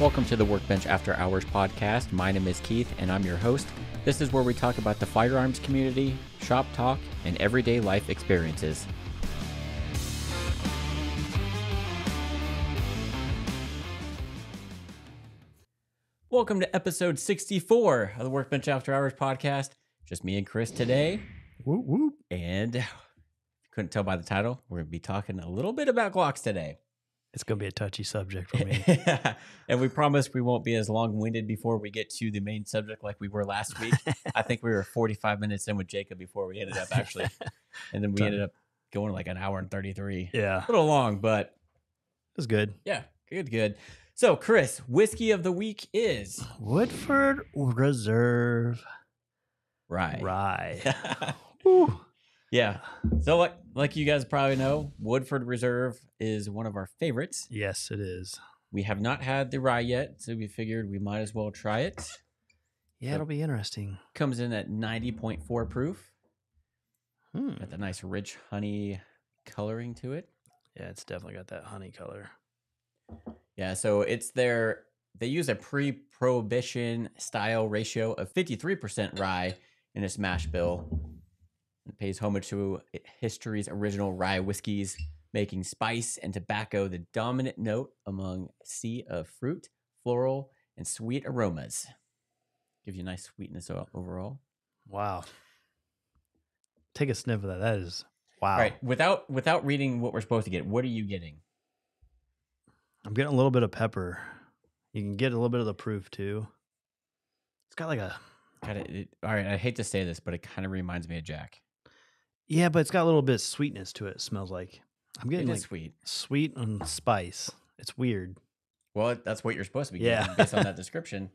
Welcome to the Workbench After Hours podcast. My name is Keith, and I'm your host. This is where we talk about the firearms community, shop talk, and everyday life experiences. Welcome to episode 64 of the Workbench After Hours podcast. Just me and Chris today. Whoop, whoop. And if you couldn't tell by the title, we're going to be talking a little bit about Glocks today. It's going to be a touchy subject for me. And we promise we won't be as long-winded before we get to the main subject like we were last week. I think we were 45 minutes in with Jacob before we ended up actually. And then we ended up going like an hour and 33. Yeah. A little long, but It was good. yeah, good. So, Chris, whiskey of the week is Woodford Reserve rye. Rye. Woo. Yeah. So like you guys probably know, Woodford Reserve is one of our favorites. Yes, it is. We have not had the rye yet, so we figured we might as well try it. Yeah, So- it'll be interesting. Comes in at 90.4 proof. Hmm. Got the nice rich honey coloring to it. Yeah, it's definitely got that honey color. Yeah, so they use a pre-prohibition style ratio of 53% rye in its mash bill. It pays homage to history's original rye whiskeys, making spice and tobacco the dominant note among a sea of fruit, floral, and sweet aromas. Gives you a nice sweetness overall. Wow. Take a sniff of that. That is wow. All right, without reading what we're supposed to get, what are you getting? I'm getting a little bit of pepper. You can get a little bit of the proof too. It's got like a All right, I hate to say this, but it kind of reminds me of Jack. yeah, but it's got a little bit of sweetness to it. It smells like I'm getting It like is sweet. sweet and spice. It's weird. Well, that's what you're supposed to be Yeah. getting based on that description.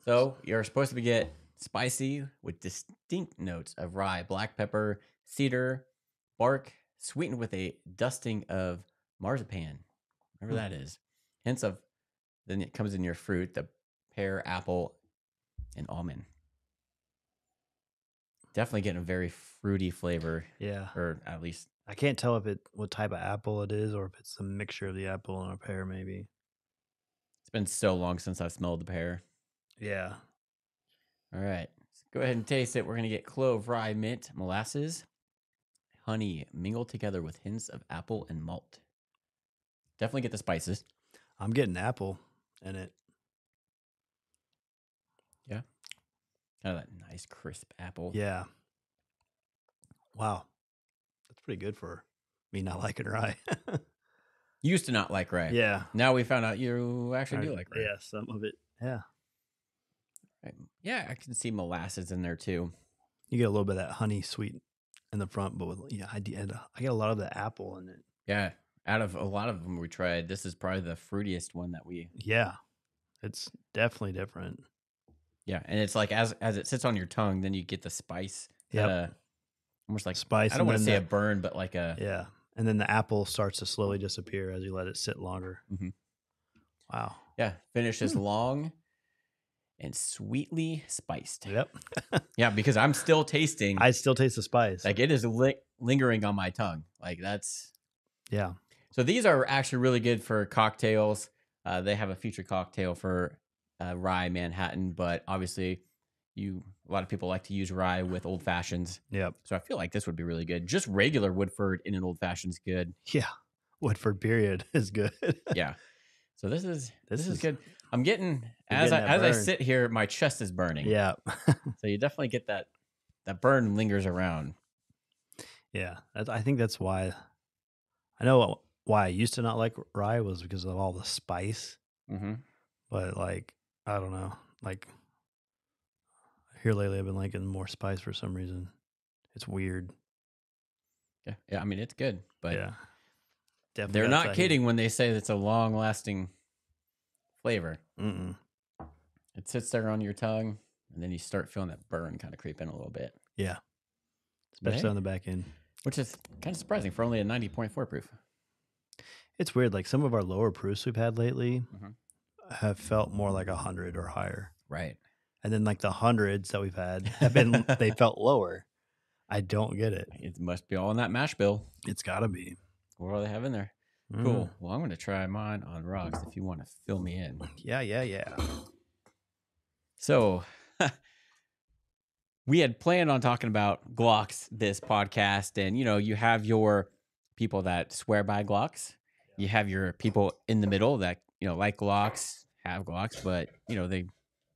So you're supposed to get spicy with distinct notes of rye, black pepper, cedar, bark, sweetened with a dusting of marzipan, whatever that is. Hints of, then it comes in your fruit, the pear, apple, and almond. Definitely getting a very fruity flavor, Yeah. or at least, I can't tell what type of apple it is or if it's a mixture of the apple and a pear maybe. it's been so long since I've smelled the pear. Yeah. All right, let's go ahead and taste it. We're going to get clove, rye, mint, molasses, honey mingled together with hints of apple and malt. Definitely get the spices. I'm getting apple in it. Yeah. Kind of that nice crisp apple. Yeah. Wow. That's pretty good for me not liking rye. You used to not like rye. Yeah. Now we found out you actually do like rye. Yeah, some of it. Yeah. Right. Yeah, I can see molasses in there too. You get a little bit of that honey sweet in the front, but I get a lot of the apple in it. Yeah. Out of a lot of them we tried, this is probably the fruitiest one that we... Yeah. It's definitely different. Yeah, and it's like as it sits on your tongue, then you get the spice. Yep. Almost like Spice. I don't want to say a burn, but like a... Yeah. And then the apple starts to slowly disappear as you let it sit longer. Mhm. Wow. Yeah, finish is long and sweetly spiced. Yep. Yeah, because I'm still tasting. I still taste the spice. Like it is lingering on my tongue. Like that's... Yeah. So these are actually really good for cocktails. They have a featured cocktail for rye Manhattan, but obviously a lot of people like to use rye with old fashions. Yep. So I feel like this would be really good. Just regular Woodford in an old fashioned is good. Yeah. Woodford period is good. Yeah. So this is is- good. I'm getting You're as getting that I burn. sit here, my chest is burning. Yeah. So you definitely get that burn lingers around. Yeah. I think that's why I know why I used to not like rye was because of all the spice. Mm-hmm. But like, I don't know. Like here lately I've been liking more spice for some reason. It's weird. Yeah. Yeah. I mean, it's good, but yeah. Definitely they're got not that kidding when they say it's a long lasting flavor. heat. Mm-mm. It sits there on your tongue, and then you start feeling that burn kind of creep in a little bit, Yeah. Especially Yeah. on the back end. which is kind of surprising for only a 90.4 proof. It's weird. Like some of our lower proofs we've had lately Mhm. have felt more like 100 or higher. Right. And then like the hundreds that we've had have been, they felt lower. I don't get it. It must be all in that mash bill. It's got to be. What do they have in there? Cool. Well, I'm going to try mine on rocks if you want to fill me in. Yeah. So we had planned on talking about Glocks this podcast, and you have your people that swear by Glocks. You have your people in the middle that like Glocks, have Glocks, but they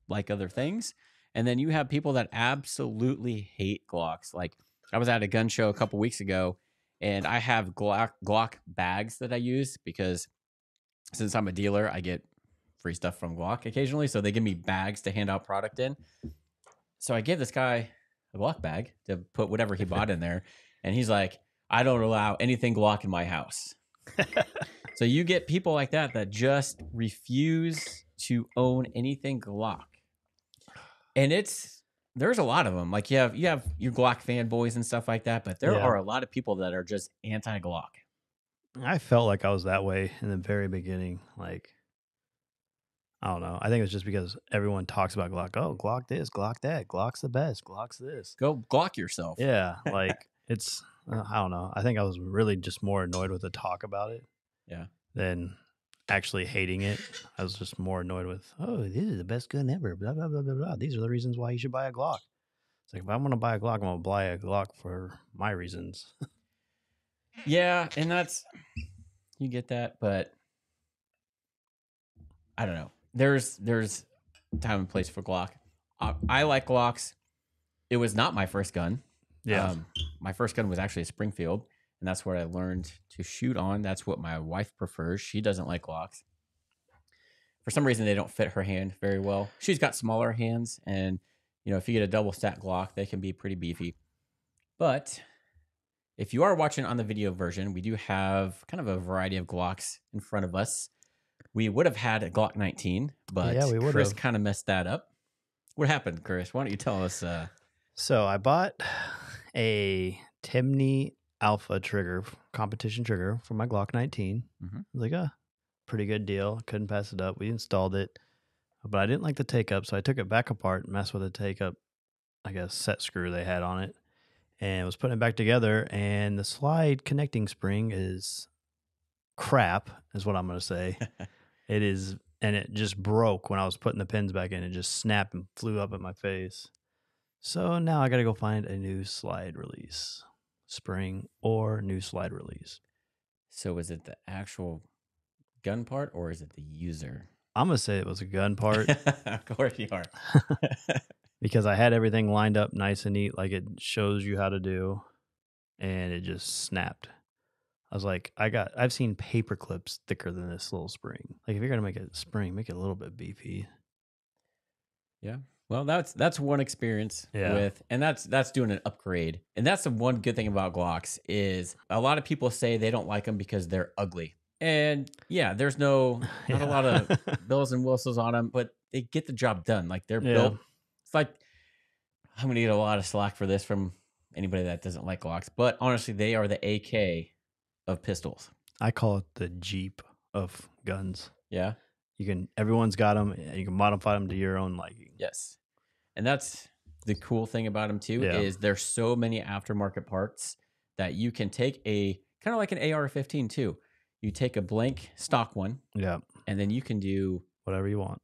like other things. And then you have people that absolutely hate Glocks. Like I was at a gun show a couple weeks ago, and I have Glock bags that I use because since I'm a dealer, I get free stuff from Glock occasionally. So they give me bags to hand out product in. So I gave this guy a Glock bag to put whatever he bought in there. And he's like, I don't allow anything Glock in my house. So you get people like that just refuse to own anything Glock. And there's a lot of them. Like you have your Glock fanboys and stuff like that, but there are a lot of people that are just anti-Glock. I felt like I was that way in the very beginning. Like, I don't know. I think it's just because everyone talks about Glock. Oh, Glock this, Glock that. Glock's the best. Glock's this. Go Glock yourself. Yeah, like it's. I don't know. I think I was really just more annoyed with the talk about it. Yeah. Than actually hating it. I was just more annoyed with, oh, this is the best gun ever. Blah blah blah blah blah. These are the reasons why you should buy a Glock. It's like if I'm gonna buy a Glock, I'm gonna buy a Glock for my reasons. Yeah, and you get that, but I don't know. There's time and place for Glock. I like Glocks. It was not my first gun. Yeah. My first gun was actually a Springfield, and that's what I learned to shoot on. That's what my wife prefers. She doesn't like Glocks. For some reason, they don't fit her hand very well. She's got smaller hands, and if you get a double stack Glock, they can be pretty beefy. But if you are watching on the video version, we do have kind of a variety of Glocks in front of us. We would have had a Glock 19, but Chris kind of messed that up. What happened, Chris? Why don't you tell us? So I bought a Timney Alpha trigger, competition trigger for my Glock 19. Mm-hmm. I was like, pretty good deal. Couldn't pass it up. We installed it, but I didn't like the take up, so I took it back apart, messed with the take up, I guess, set screw they had on it, and was putting it back together, and the slide connecting spring is crap, is what I'm going to say. It is, and it just broke when I was putting the pins back in. It just snapped and flew up at my face. So now I got to go find a new slide release, spring or new slide release. So is it the actual gun part or is it the user? I'm going to say it was a gun part. Of course you are. Because I had everything lined up nice and neat like it shows you how to do, and it just snapped. I was like, I've seen paper clips thicker than this little spring. Like if you're going to make a spring, make it a little bit beefy. Yeah. Well, that's one experience with, and that's doing an upgrade. And that's the one good thing about Glocks is a lot of people say they don't like them because they're ugly. And yeah, there's not a lot of bells and whistles on them, but they get the job done. Like they're built. It's like, I'm going to get a lot of slack for this from anybody that doesn't like Glocks, but honestly, they are the AK of pistols. I call it the Jeep of guns. Yeah. Everyone's got them, and you can modify them to your own liking. Yes. And that's the cool thing about them too, is there's so many aftermarket parts that you can take a kind of like an AR-15 too. You take a blank stock one. Yeah. And then you can do whatever you want.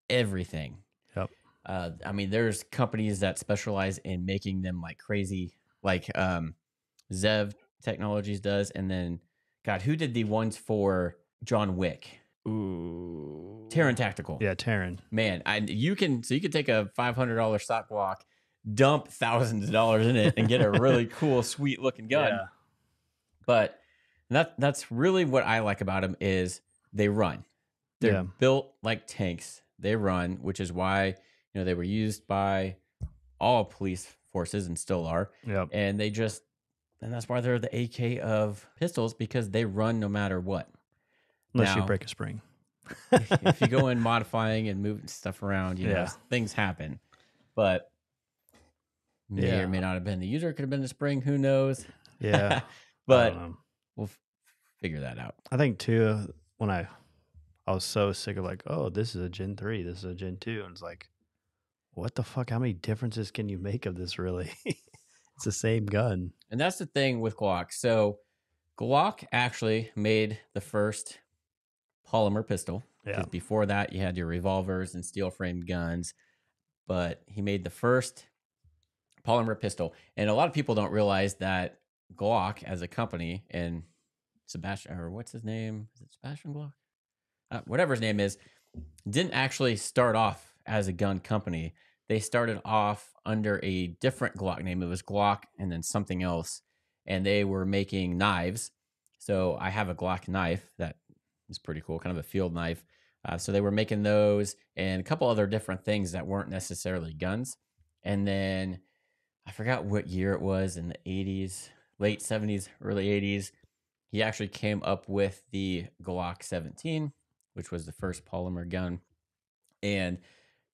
Everything. Yep. I mean, there's companies that specialize in making them like crazy, like Zev Technologies does. And then, God, who did the ones for John Wick? Ooh. Terran Tactical. Yeah, Terran. Man, you can take a $500 stock Glock, dump thousands of dollars in it, and get a really cool, sweet looking gun. Yeah. But that's really what I like about them is they run. They're built like tanks. They run, which is why they were used by all police forces and still are. Yep. And that's why they're the AK of pistols, because they run no matter what. Unless you break a spring. If you go in modifying and moving stuff around, things happen. But may or may not have been the user. Could have been the spring. Who knows? Yeah. But we'll figure that out. I think too, when I was so sick of like, oh, this is a Gen 3, this is a Gen 2. And it's like, what the fuck? How many differences can you make of this really? It's the same gun. And that's the thing with Glock. So Glock actually made the first polymer pistol, Yeah. because before that you had your revolvers and steel framed guns, but he made the first polymer pistol. And a lot of people don't realize that Glock as a company, and Sebastian, or what's his name? Is it Sebastian Glock? Whatever his name is, didn't actually start off as a gun company. They started off under a different Glock name. It was Glock and then something else. And they were making knives. So I have a Glock knife that is pretty cool, kind of a field knife. So they were making those and a couple other different things that weren't necessarily guns. And then I forgot what year it was, in the 80s, late 70s, early 80s. He actually came up with the Glock 17, which was the first polymer gun. And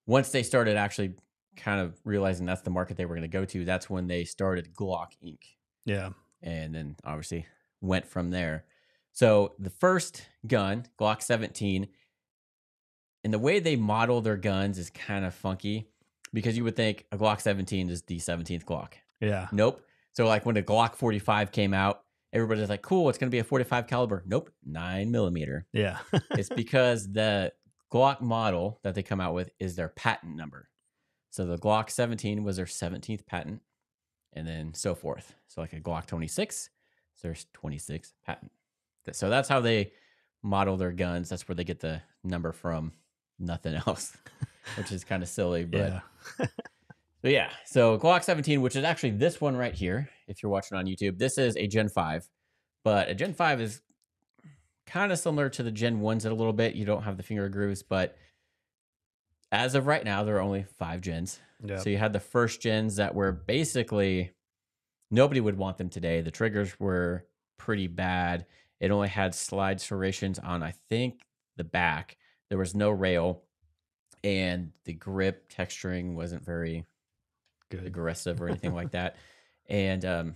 once they started actually kind of realizing that's the market they were going to go to, that's when they started Glock Inc. Yeah. And then obviously went from there. So the first gun, Glock 17, and the way they model their guns is kind of funky, because you would think a Glock 17 is the 17th Glock. Yeah. Nope. So like when the Glock 45 came out, everybody's like, cool, it's going to be a 45 caliber. Nope, 9mm. Yeah. It's because the Glock model that they come out with is their patent number. So the Glock 17 was their 17th patent, and then so forth. So like a Glock 26, there's 26 patent. So that's how they model their guns. That's where they get the number from. Nothing else, which is kind of silly, but Yeah. but yeah. So Glock 17, which is actually this one right here. If you're watching on YouTube, this is a Gen 5, but a Gen 5 is kind of similar to the Gen 1s a little bit. You don't have the finger grooves, but as of right now, there are only 5 gens. Yeah. So you had the first gens that were basically, nobody would want them today. The triggers were pretty bad. It only had slide serrations on, I think, the back. There was no rail, and the grip texturing wasn't very Good. aggressive or anything like that. And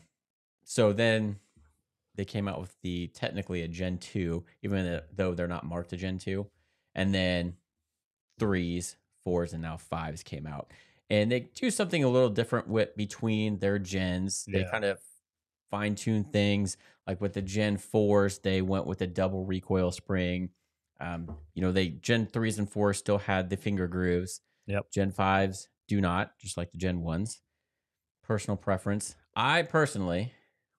so then they came out with the technically a Gen 2, even though they're not marked a Gen 2. And then 3s, 4s, and now 5s came out. And they do something a little different with between their gens. They Yeah. kind of fine-tune things. Like with the Gen 4s, they went with a double recoil spring. They Gen 3s and 4s still had the finger grooves. Yep. Gen 5s do not, just like the Gen 1s. Personal preference. I personally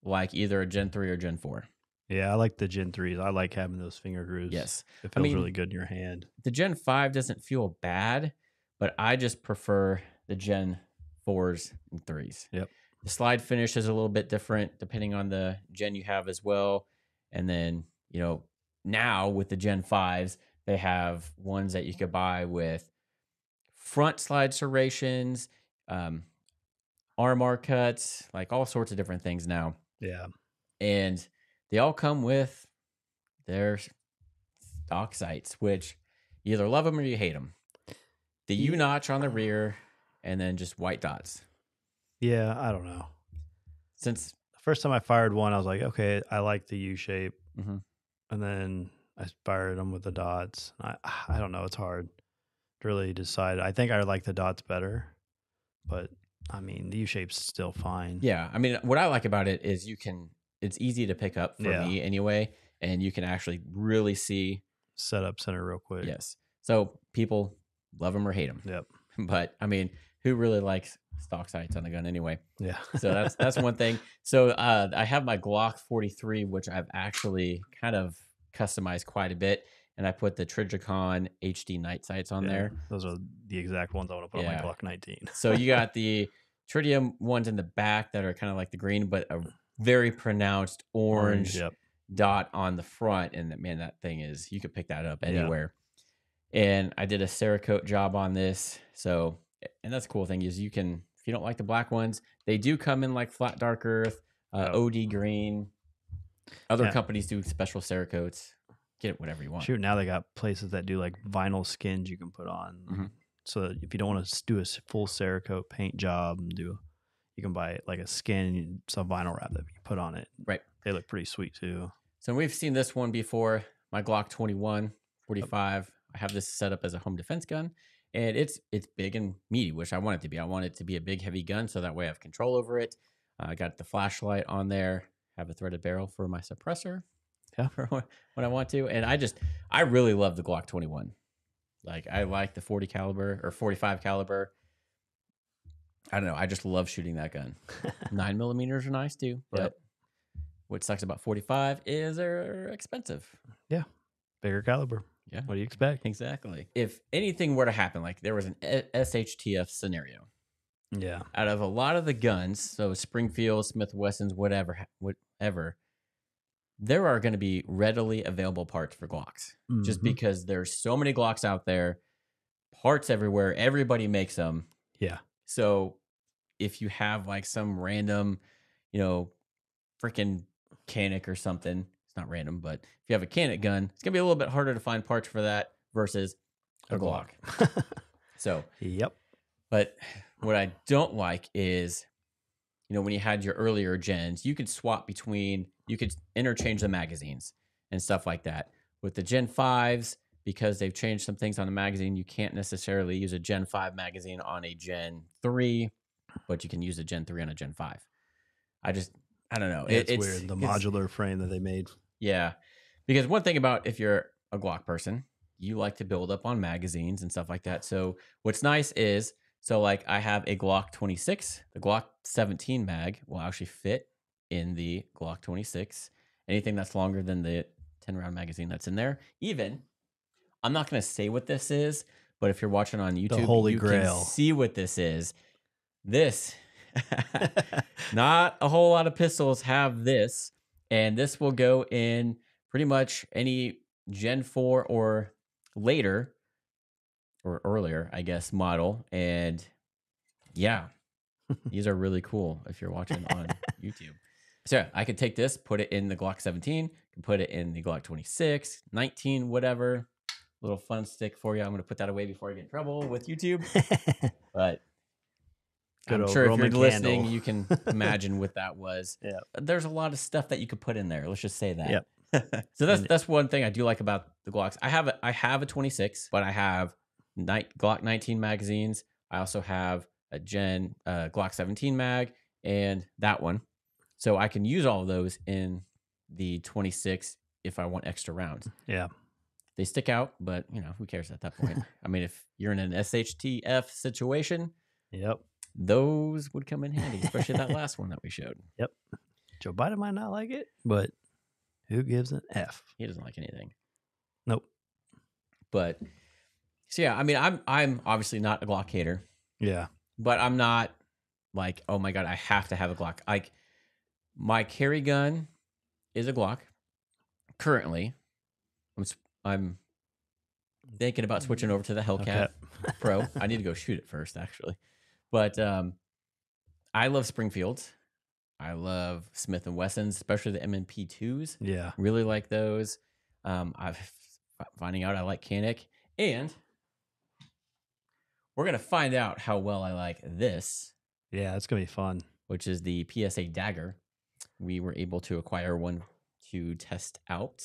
like either a Gen 3 or Gen 4. Yeah, I like the Gen 3s. I like having those finger grooves. Yes. It feels really good in your hand. The Gen 5 doesn't feel bad, but I just prefer the Gen 4s and 3s. Yep. The slide finish is a little bit different depending on the gen you have as well. And then, now with the Gen 5s, they have ones that you could buy with front slide serrations, armor cuts, like all sorts of different things now. Yeah. And they all come with their stock sights, which you either love them or you hate them. The U notch on the rear, and then just white dots. Yeah, I don't know. Since the first time I fired one, I was like, okay, I like the U shape. Mm-hmm. And then I fired them with the dots. I don't know. It's hard to really decide. I think I like the dots better, but I mean, the U shape's still fine. Yeah. I mean, what I like about it is it's easy to pick up for me anyway, and you can actually really see setup center real quick. Yes. So people love them or hate them. Yep. But I mean, who really likes stock sights on a gun anyway? Yeah. So that's one thing. So I have my Glock 43, which I've actually kind of customized quite a bit, and I put the Trijicon HD night sights on there. Those are the exact ones I want to put on my Glock 19. So you got the tritium ones in the back that are kind of like the green, but a very pronounced orange dot on the front. And man, that thing is, you could pick that up anywhere. And I did a Cerakote job on this. So, and that's the cool thing is you can, if you don't like the black ones, they do come in like flat dark earth, OD green. Other companies do special Cerakotes. Get it whatever you want. Shoot, now they got places that do like vinyl skins you can put on. Mm-hmm. So that if you don't want to do a full Cerakote paint job and you can buy like a skin and some vinyl wrap that you put on it. Right. They look pretty sweet too. So we've seen this one before. My Glock 21, 45. I have this set up as a home defense gun, and it's big and meaty, which I want it to be. I want it to be a big, heavy gun, so that way I have control over it. I got the flashlight on there. have a threaded barrel for my suppressor. Yeah. For when I want to. And I really love the Glock 21. Like I like the 40 caliber or 45 caliber. I don't know. I just love shooting that gun. 9mm are nice too, but what sucks about 45 is they're expensive. Yeah. Bigger caliber. Yeah. What do you expect? Exactly. If anything were to happen, like there was an SHTF scenario, Yeah. out of a lot of the guns, so Springfield, Smith Wessons, whatever, there are going to be readily available parts for Glocks, just because there's so many Glocks out there, parts everywhere. Everybody makes them. Yeah. So if you have like some random, freaking Canic or something, it's not random, but if you have a Canic gun, it's gonna be a little bit harder to find parts for that versus a Glock. So, but what I don't like is, when you had your earlier gens, you could interchange the magazines and stuff like that. With the Gen 5s, because they've changed some things on the magazine, you can't necessarily use a Gen 5 magazine on a Gen 3, but you can use a Gen 3 on a Gen 5. I don't know. Yeah, it's weird. The modular frame that they made. Yeah. Because one thing about if you're a Glock person, you like to build up on magazines and stuff like that. So what's nice is, like I have a Glock 26. The Glock 17 mag will actually fit in the Glock 26. Anything that's longer than the 10-round magazine that's in there. Even, I'm not going to say what this is, but if you're watching on YouTube, the Holy you Grail. can see what this is. This, not a whole lot of pistols have this, and this will go in pretty much any Gen 4 or later or earlier, I guess, model. And yeah, these are really cool if you're watching on YouTube. So yeah, I could take this, put it in the Glock 17, can put it in the Glock 26, 19, whatever. Little fun stick for you. I'm going to put that away before I get in trouble with YouTube. But I'm sure if you're listening, you can imagine what that was. Yeah. There's a lot of stuff that you could put in there. Let's just say that. Yep. So that's one thing I do like about the Glocks. I have a 26, but I have Glock 19 magazines. I also have a Glock 17 mag and that one. So I can use all of those in the 26 if I want extra rounds. Yeah. They stick out, but who cares at that point? I mean, if you're in an SHTF situation, those would come in handy, especially that last one that we showed. Yep. Joe Biden might not like it, but who gives an F? He doesn't like anything. Nope. But so yeah, I mean, I'm obviously not a Glock hater. Yeah. But I'm not like, oh my God, I have to have a Glock. Like my carry gun is a Glock. Currently, I'm thinking about switching over to the Hellcat Pro. I need to go shoot it first, actually. But I love Springfields. I love Smith & Wessons, especially the M&P2s. Yeah. Really like those. I'm finding out I like Canic. And we're going to find out how well I like this. Yeah, it's going to be fun. Which is the PSA Dagger. We were able to acquire one to test out.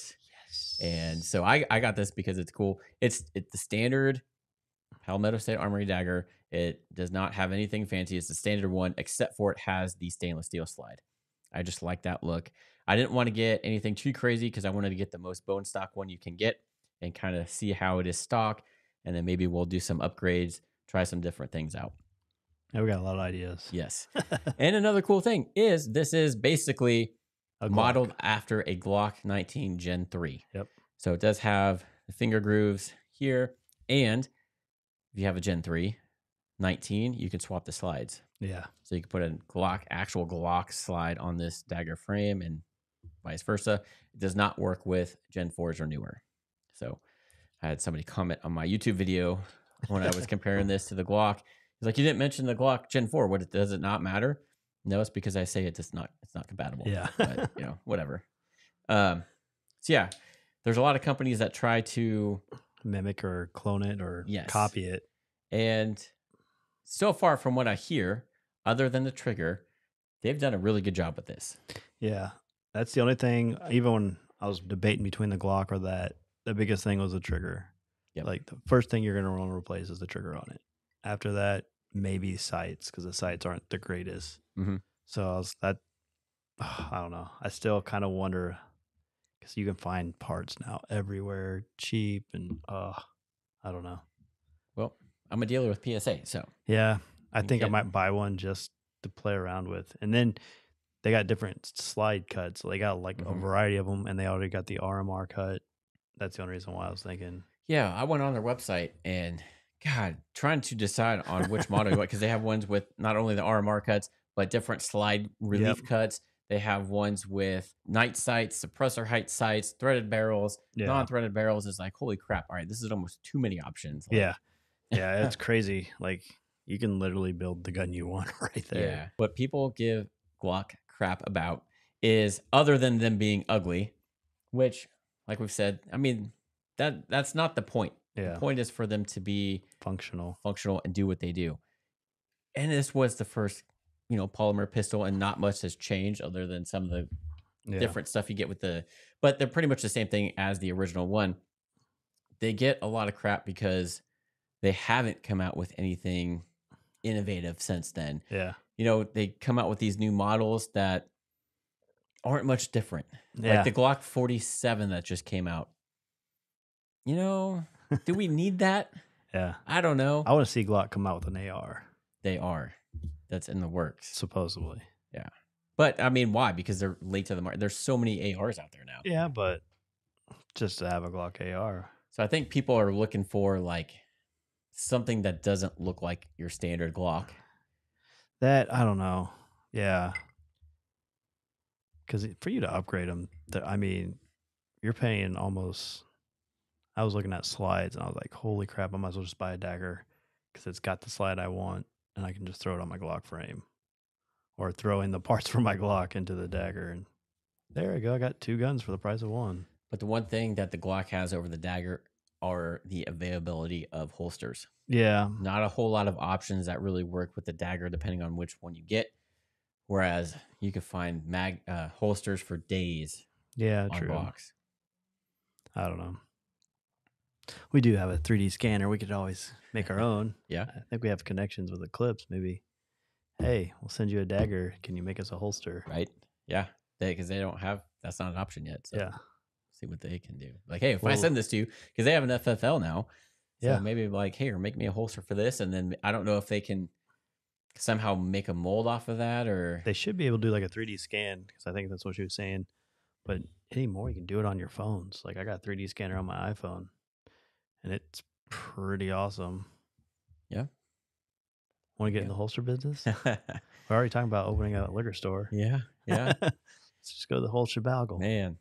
Yes. And so I got this because it's cool. It's the standard Palmetto State Armory Dagger. It does not have anything fancy. It's the standard one, except for it has the stainless steel slide. I just like that look. I didn't want to get anything too crazy because I wanted to get the most bone stock one you can get and kind of see how it is stock. And then maybe we'll do some upgrades, try some different things out. Yeah, we got a lot of ideas. Yes. And another cool thing is this is basically modeled after a Glock 19 Gen 3. Yep. So it does have the finger grooves here. And if you have a Gen 3 19, you can swap the slides. Yeah. So you can put a actual Glock slide on this dagger frame and vice versa. It does not work with Gen 4s or newer. So I had somebody comment on my YouTube video when I was comparing this to the Glock. He's like, you didn't mention the Glock Gen 4. Does it not matter? No, it's because I say it's not compatible. Yeah. But, whatever. So yeah, there's a lot of companies that try to mimic or clone it or copy it. And so far from what I hear, other than the trigger, they've done a really good job with this. Yeah. That's the only thing. Even when I was debating between the Glock or that, the biggest thing was the trigger. Yep. Like the first thing you're going to want to replace is the trigger on it. After that, maybe sights, because the sights aren't the greatest. Mm-hmm. So I don't know. I still kind of wonder because you can find parts now everywhere, cheap, and I don't know. Well, I'm a dealer with PSA, so Yeah, I you think I get might buy one just to play around with, and then they got different slide cuts. So they got like a mhm. variety of them, and they already got the RMR cut. That's the only reason why I was thinking. Yeah, I went on their website and God, trying to decide on which model you want because they have ones with not only the RMR cuts, but different slide Yep. relief cuts. They have ones with night sights, suppressor height sights, threaded barrels, Yeah. non-threaded barrels. Is like, holy crap. All right, this is almost too many options. Yeah. Like, Yeah. It's crazy. Like you can literally build the gun you want right there. yeah. What people give Glock crap about is other than them being ugly, which, like we've said, I mean, that's not the point. The Yeah. point is for them to be Functional. functional and do what they do. And this was the first, polymer pistol, and not much has changed other than some of the Yeah. different stuff you get with but they're pretty much the same thing as the original one. They get a lot of crap because they haven't come out with anything innovative since then. Yeah. They come out with these new models that aren't much different. Like Yeah. the Glock 47 that just came out. Do we need that? Yeah. I don't know. I want to see Glock come out with an AR, They are. That's in the works. supposedly. Yeah. But I mean, why? Because they're late to the market. There's so many ARs out there now. Yeah, but just to have a Glock AR. So I think people are looking for like something that doesn't look like your standard Glock. That I don't know. Yeah. Because for you to upgrade them, I mean, you're paying almost. I was looking at slides and I was like, holy crap, I might as well just buy a dagger because it's got the slide I want and I can just throw it on my Glock frame or throw in the parts for my Glock into the dagger. And there I go. I got 2 guns for the price of 1. But the one thing that the Glock has over the dagger are the availability of holsters. Yeah. Not a whole lot of options that really work with the dagger, depending on which one you get. Whereas you can find holsters for days Yeah, on true. Glocks. I don't know. We do have a 3D scanner. We could always make our own. Yeah. I think we have connections with Eclipse. Maybe, hey, we'll send you a dagger. Can you make us a holster? Right. Yeah. Because they don't have, that's not an option yet. So Yeah. see what they can do. Like, hey, if I Well- send this to you, because they have an FFL now. So Yeah. maybe like, hey, or make me a holster for this. And then I don't know if they can somehow make a mold off of that or. They should be able to do like a 3D scan because I think that's what she was saying. But anymore, you can do it on your phones. Like I got a 3D scanner on my iPhone, and it's pretty awesome. Yeah. Want to get in the holster business? We're already talking about opening a liquor store. Yeah. Yeah. Let's just go to the whole shebagle. Man.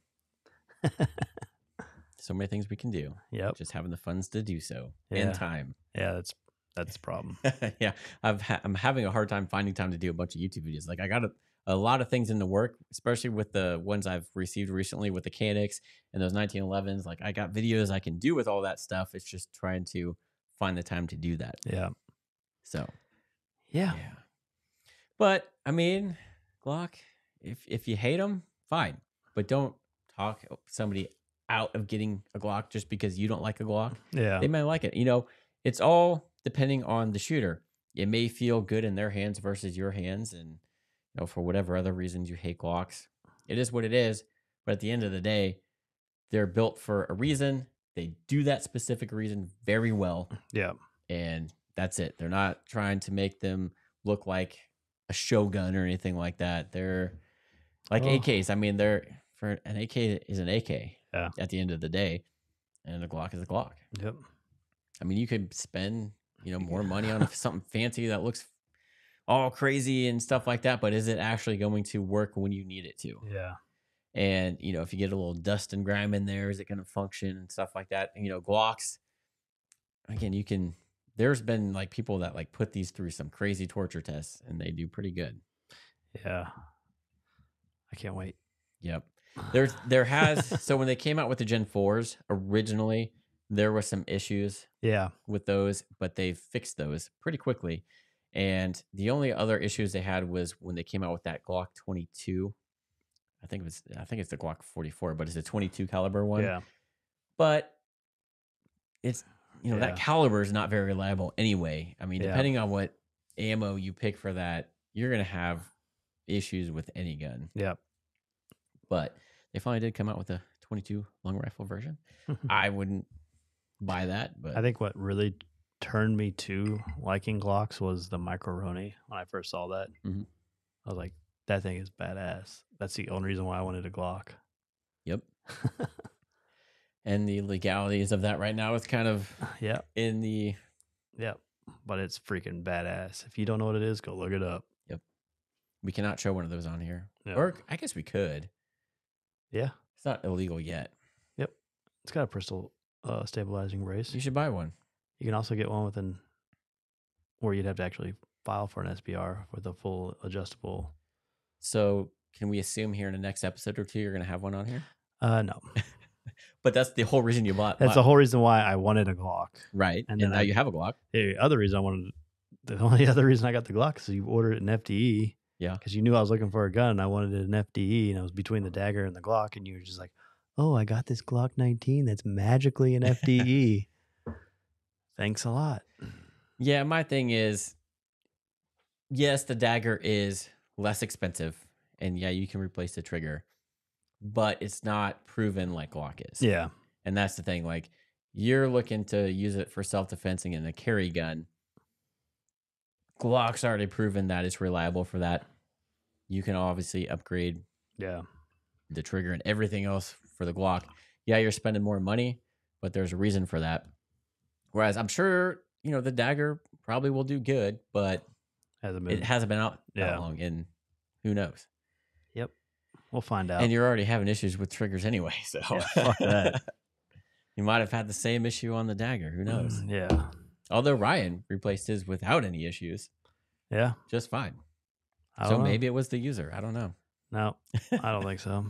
So many things we can do. Yep. Just having the funds to do so Yeah. in time. Yeah, that's the problem. Yeah. I'm having a hard time finding time to do a bunch of YouTube videos. Like I got a lot of things in the work, especially with the ones I've received recently with the Canics and those 1911s. Like I got videos I can do with all that stuff. It's just trying to find the time to do that. Yeah. So Yeah. yeah. But I mean, Glock, if you hate them, fine. But don't talk somebody out of getting a Glock just because you don't like a Glock. Yeah. They might like it. It's all depending on the shooter. It may feel good in their hands versus your hands. And, for whatever other reasons you hate Glocks, it is what it is. But at the end of the day, they're built for a reason. They do that specific reason very well. Yeah. And that's it. They're not trying to make them look like a Shogun or anything like that. They're like AKs. I mean, for an AK is an AK at the end of the day. And a Glock is a Glock. Yep. I mean, you could spend, more money on something fancy that looks all crazy and stuff like that, but is it actually going to work when you need it to? Yeah. And, if you get a little dust and grime in there, is it going to function and stuff like that? And, Glocks, again, there's been like people that like put these through some crazy torture tests and they do pretty good. Yeah. I can't wait. Yep. So when they came out with the Gen 4s originally, there were some issues with those, but they fixed those pretty quickly. And the only other issues they had was when they came out with that Glock 22. I think it's the Glock 44, but it's a 22 caliber one. Yeah. But it's, that caliber is not very reliable anyway. I mean, depending on what ammo you pick for that, you're going to have issues with any gun. Yep. but they finally did come out with a 22 long rifle version. I wouldn't buy that, but I think what really turned me to liking Glocks was the Micro-Roni. When I first saw that, Mhm. I was like, that thing is badass. That's the only reason why I wanted a Glock. Yep. And the legalities of that right now is kind of Yeah. in the Yeah. But it's freaking badass. If you don't know what it is, go look it up. Yep. We cannot show one of those on here. Yeah. Or I guess we could. Yeah. It's not illegal yet. Yep. It's got a pistol stabilizing brace. You should buy one. You can also get one with where you'd have to actually file for an SBR with a full adjustable. So can we assume here in the next episode or two you're going to have one on here? No. But that's the whole reason you bought. That's the whole reason why I wanted a Glock. Right. And then now you have a Glock. The only other reason I got the Glock is you ordered it in FDE. Yeah. Because you knew I was looking for a gun and I wanted it in FDE, and I was between the dagger and the Glock, and you were just like, oh, I got this Glock 19 that's magically in FDE. Thanks a lot. Yeah, my thing is, yes, the dagger is less expensive, and yeah, you can replace the trigger, but it's not proven like Glock is. Yeah. And that's the thing. Like, you're looking to use it for self-defense and a carry gun. Glock's already proven that it's reliable for that. You can obviously upgrade the trigger and everything else for the Glock. Yeah, you're spending more money, but there's a reason for that. Whereas I'm sure, the dagger probably will do good, but it hasn't been out that long, and who knows? Yep. We'll find out. And you're already having issues with triggers anyway, so fuck that. You might have had the same issue on the dagger. Who knows? Yeah. Although Ryan replaced his without any issues. Yeah. Just fine. So maybe it was the user. I don't know. No, I don't think so.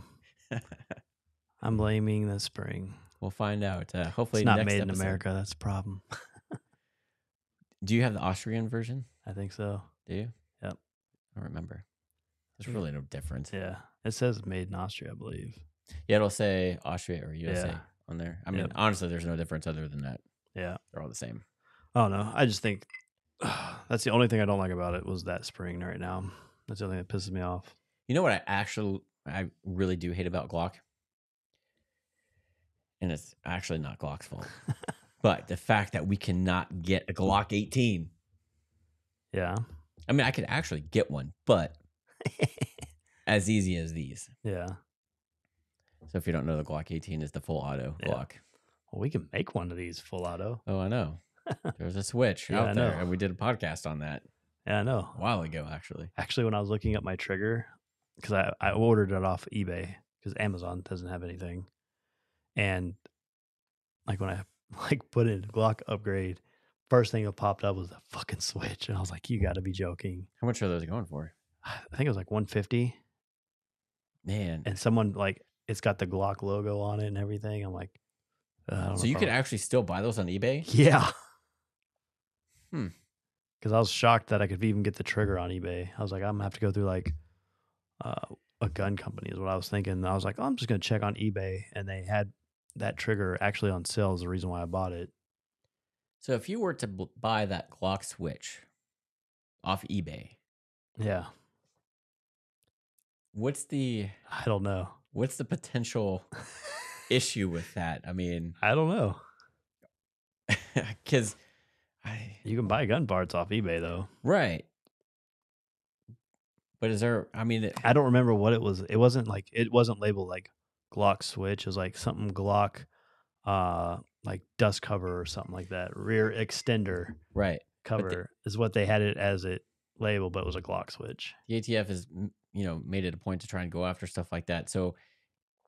I'm blaming the spring. We'll find out. Hopefully, it's not next made episode. in America. That's the problem. Do you have the Austrian version? I think so. Do you? Yep. I don't remember. There's really no difference. Yeah. It says made in Austria, I believe. Yeah, it'll say Austria or USA on there. I mean, honestly, there's no difference other than that. Yeah. They're all the same. Oh, no. I just think that's the only thing I don't like about it was that spring right now. That's the only thing that pisses me off. You know what I really do hate about Glock? And it's actually not Glock's fault. But the fact that we cannot get a Glock 18. Yeah. I mean, I could actually get one, but as easy as these. Yeah. So if you don't know, the Glock 18 is the full auto Glock. Well, we can make one of these full auto. Oh, I know. There's a switch out there, and we did a podcast on that. Yeah, I know. A while ago, actually. Actually, when I was looking up my trigger, because I ordered it off eBay, because Amazon doesn't have anything. And like when I put in Glock upgrade, first thing that popped up was the fucking switch. And I was like, you got to be joking. How much are those going for? I think it was like 150. Man. And someone it's got the Glock logo on it and everything. I'm like, so you could actually still buy those on eBay? Yeah. Because I was shocked that I could even get the trigger on eBay. I was like, I'm going to have to go through a gun company is what I was thinking. And I was like, oh, I'm just going to check on eBay. And they had that trigger actually on sale is the reason why I bought it. So if you were to buy that Glock switch off eBay. Yeah. I don't know. What's the potential issue with that? I mean, I don't know. Because you can buy gun parts off eBay though. Right. But is there, I mean, I don't remember what it was. It wasn't labeled like Glock switch. It was like something Glock, like dust cover or something like that. Rear extender. Right. Cover is what they had it as it labeled, but it was a Glock switch. The ATF has, made it a point to try and go after stuff like that. So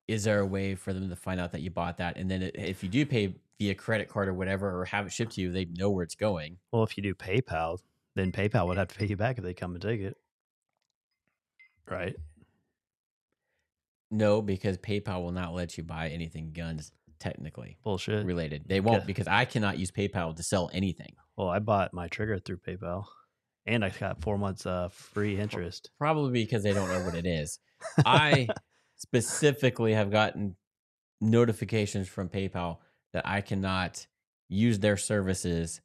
is there a way for them to find out that you bought that? And then if you do pay via credit card or whatever, or have it shipped to you, they know where it's going. Well, if you do PayPal, then PayPal would have to pay you back if they come and take it. Right? No, because PayPal will not let you buy anything guns technically. Bullshit. Related. They won't, because I cannot use PayPal to sell anything. Well, I bought my trigger through PayPal. And I got 4 months free interest. Probably because they don't know what it is. I specifically have gotten notifications from PayPal that I cannot use their services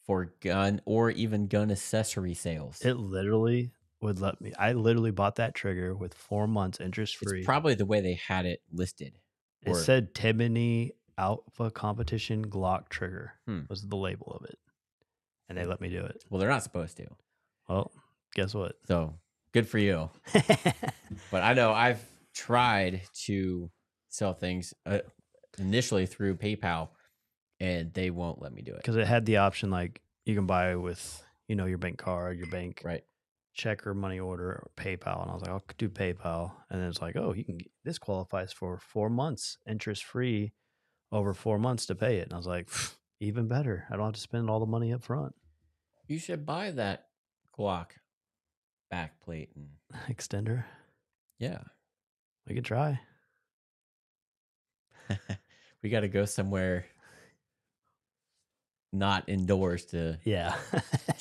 for gun or even gun accessory sales. It literally would let me. I literally bought that trigger with 4 months interest It's free. probably the way they had it listed. It said Tibony Alpha Competition Glock Trigger was the label of it. And they let me do it. Well, they're not supposed to. Well, guess what? So good for you. But I know I've tried to sell things initially through PayPal, and they won't let me do it. Because it had the option like you can buy with, your bank card, your bank check or money order or PayPal. And I was like, I'll do PayPal. And then it's like, oh, this qualifies for 4 months interest free over 4 months to pay it. And I was like, even better. I don't have to spend all the money up front. You should buy that Glock backplate and extender. Yeah. We could try. We got to go somewhere not indoors to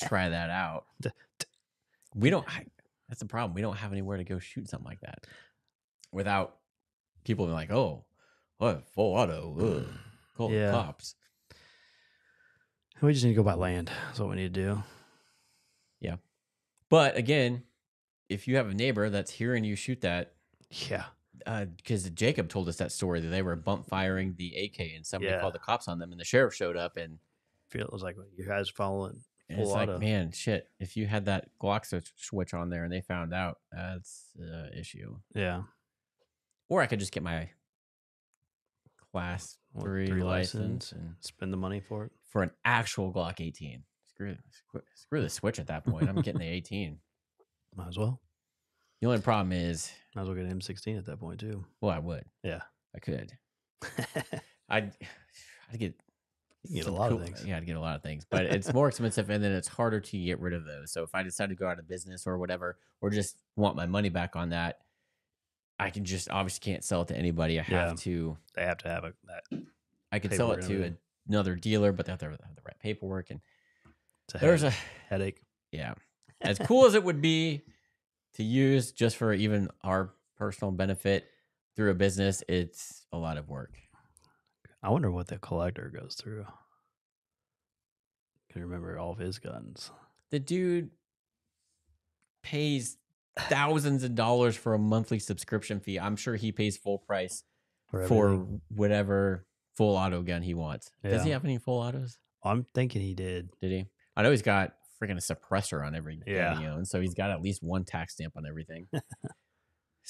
try that out. We don't. That's the problem. We don't have anywhere to go shoot something like that without people being like, "Oh, full auto, call the cops." We just need to go buy land. That's what we need to do. Yeah, but again, if you have a neighbor that's hearing you shoot that, because Jacob told us that story that they were bump firing the AK and somebody called the cops on them, and the sheriff showed up and it was like you guys following. And it's like, man, shit. If you had that Glock switch on there and they found out, that's an issue. Yeah. Or I could just get my Class 3 license and spend the money for it for an actual Glock 18. Screw the switch at that point. I'm getting the 18. Might as well. The only problem is, might as well get an M16 at that point too. Well, I would. Yeah, I could. I'd get. You get a lot of things. Yeah, I'd get a lot of things, but it's more expensive, and then it's harder to get rid of those. So if I decide to go out of business or whatever, or just want my money back on that, I can just obviously can't sell it to anybody. I have to. They have to have that. I could sell it to another dealer, but they have to have the right paperwork, and there's a headache. Yeah, as cool as it would be to use just for even our personal benefit through a business, it's a lot of work. I wonder what the collector goes through. Can you remember all of his guns? The dude pays thousands of dollars for a monthly subscription fee. I'm sure he pays full price for whatever full auto gun he wants. Yeah. Does he have any full autos? I'm thinking he did. Did he? I know he's got freaking a suppressor on every gun he owns, so he's got at least one tax stamp on everything.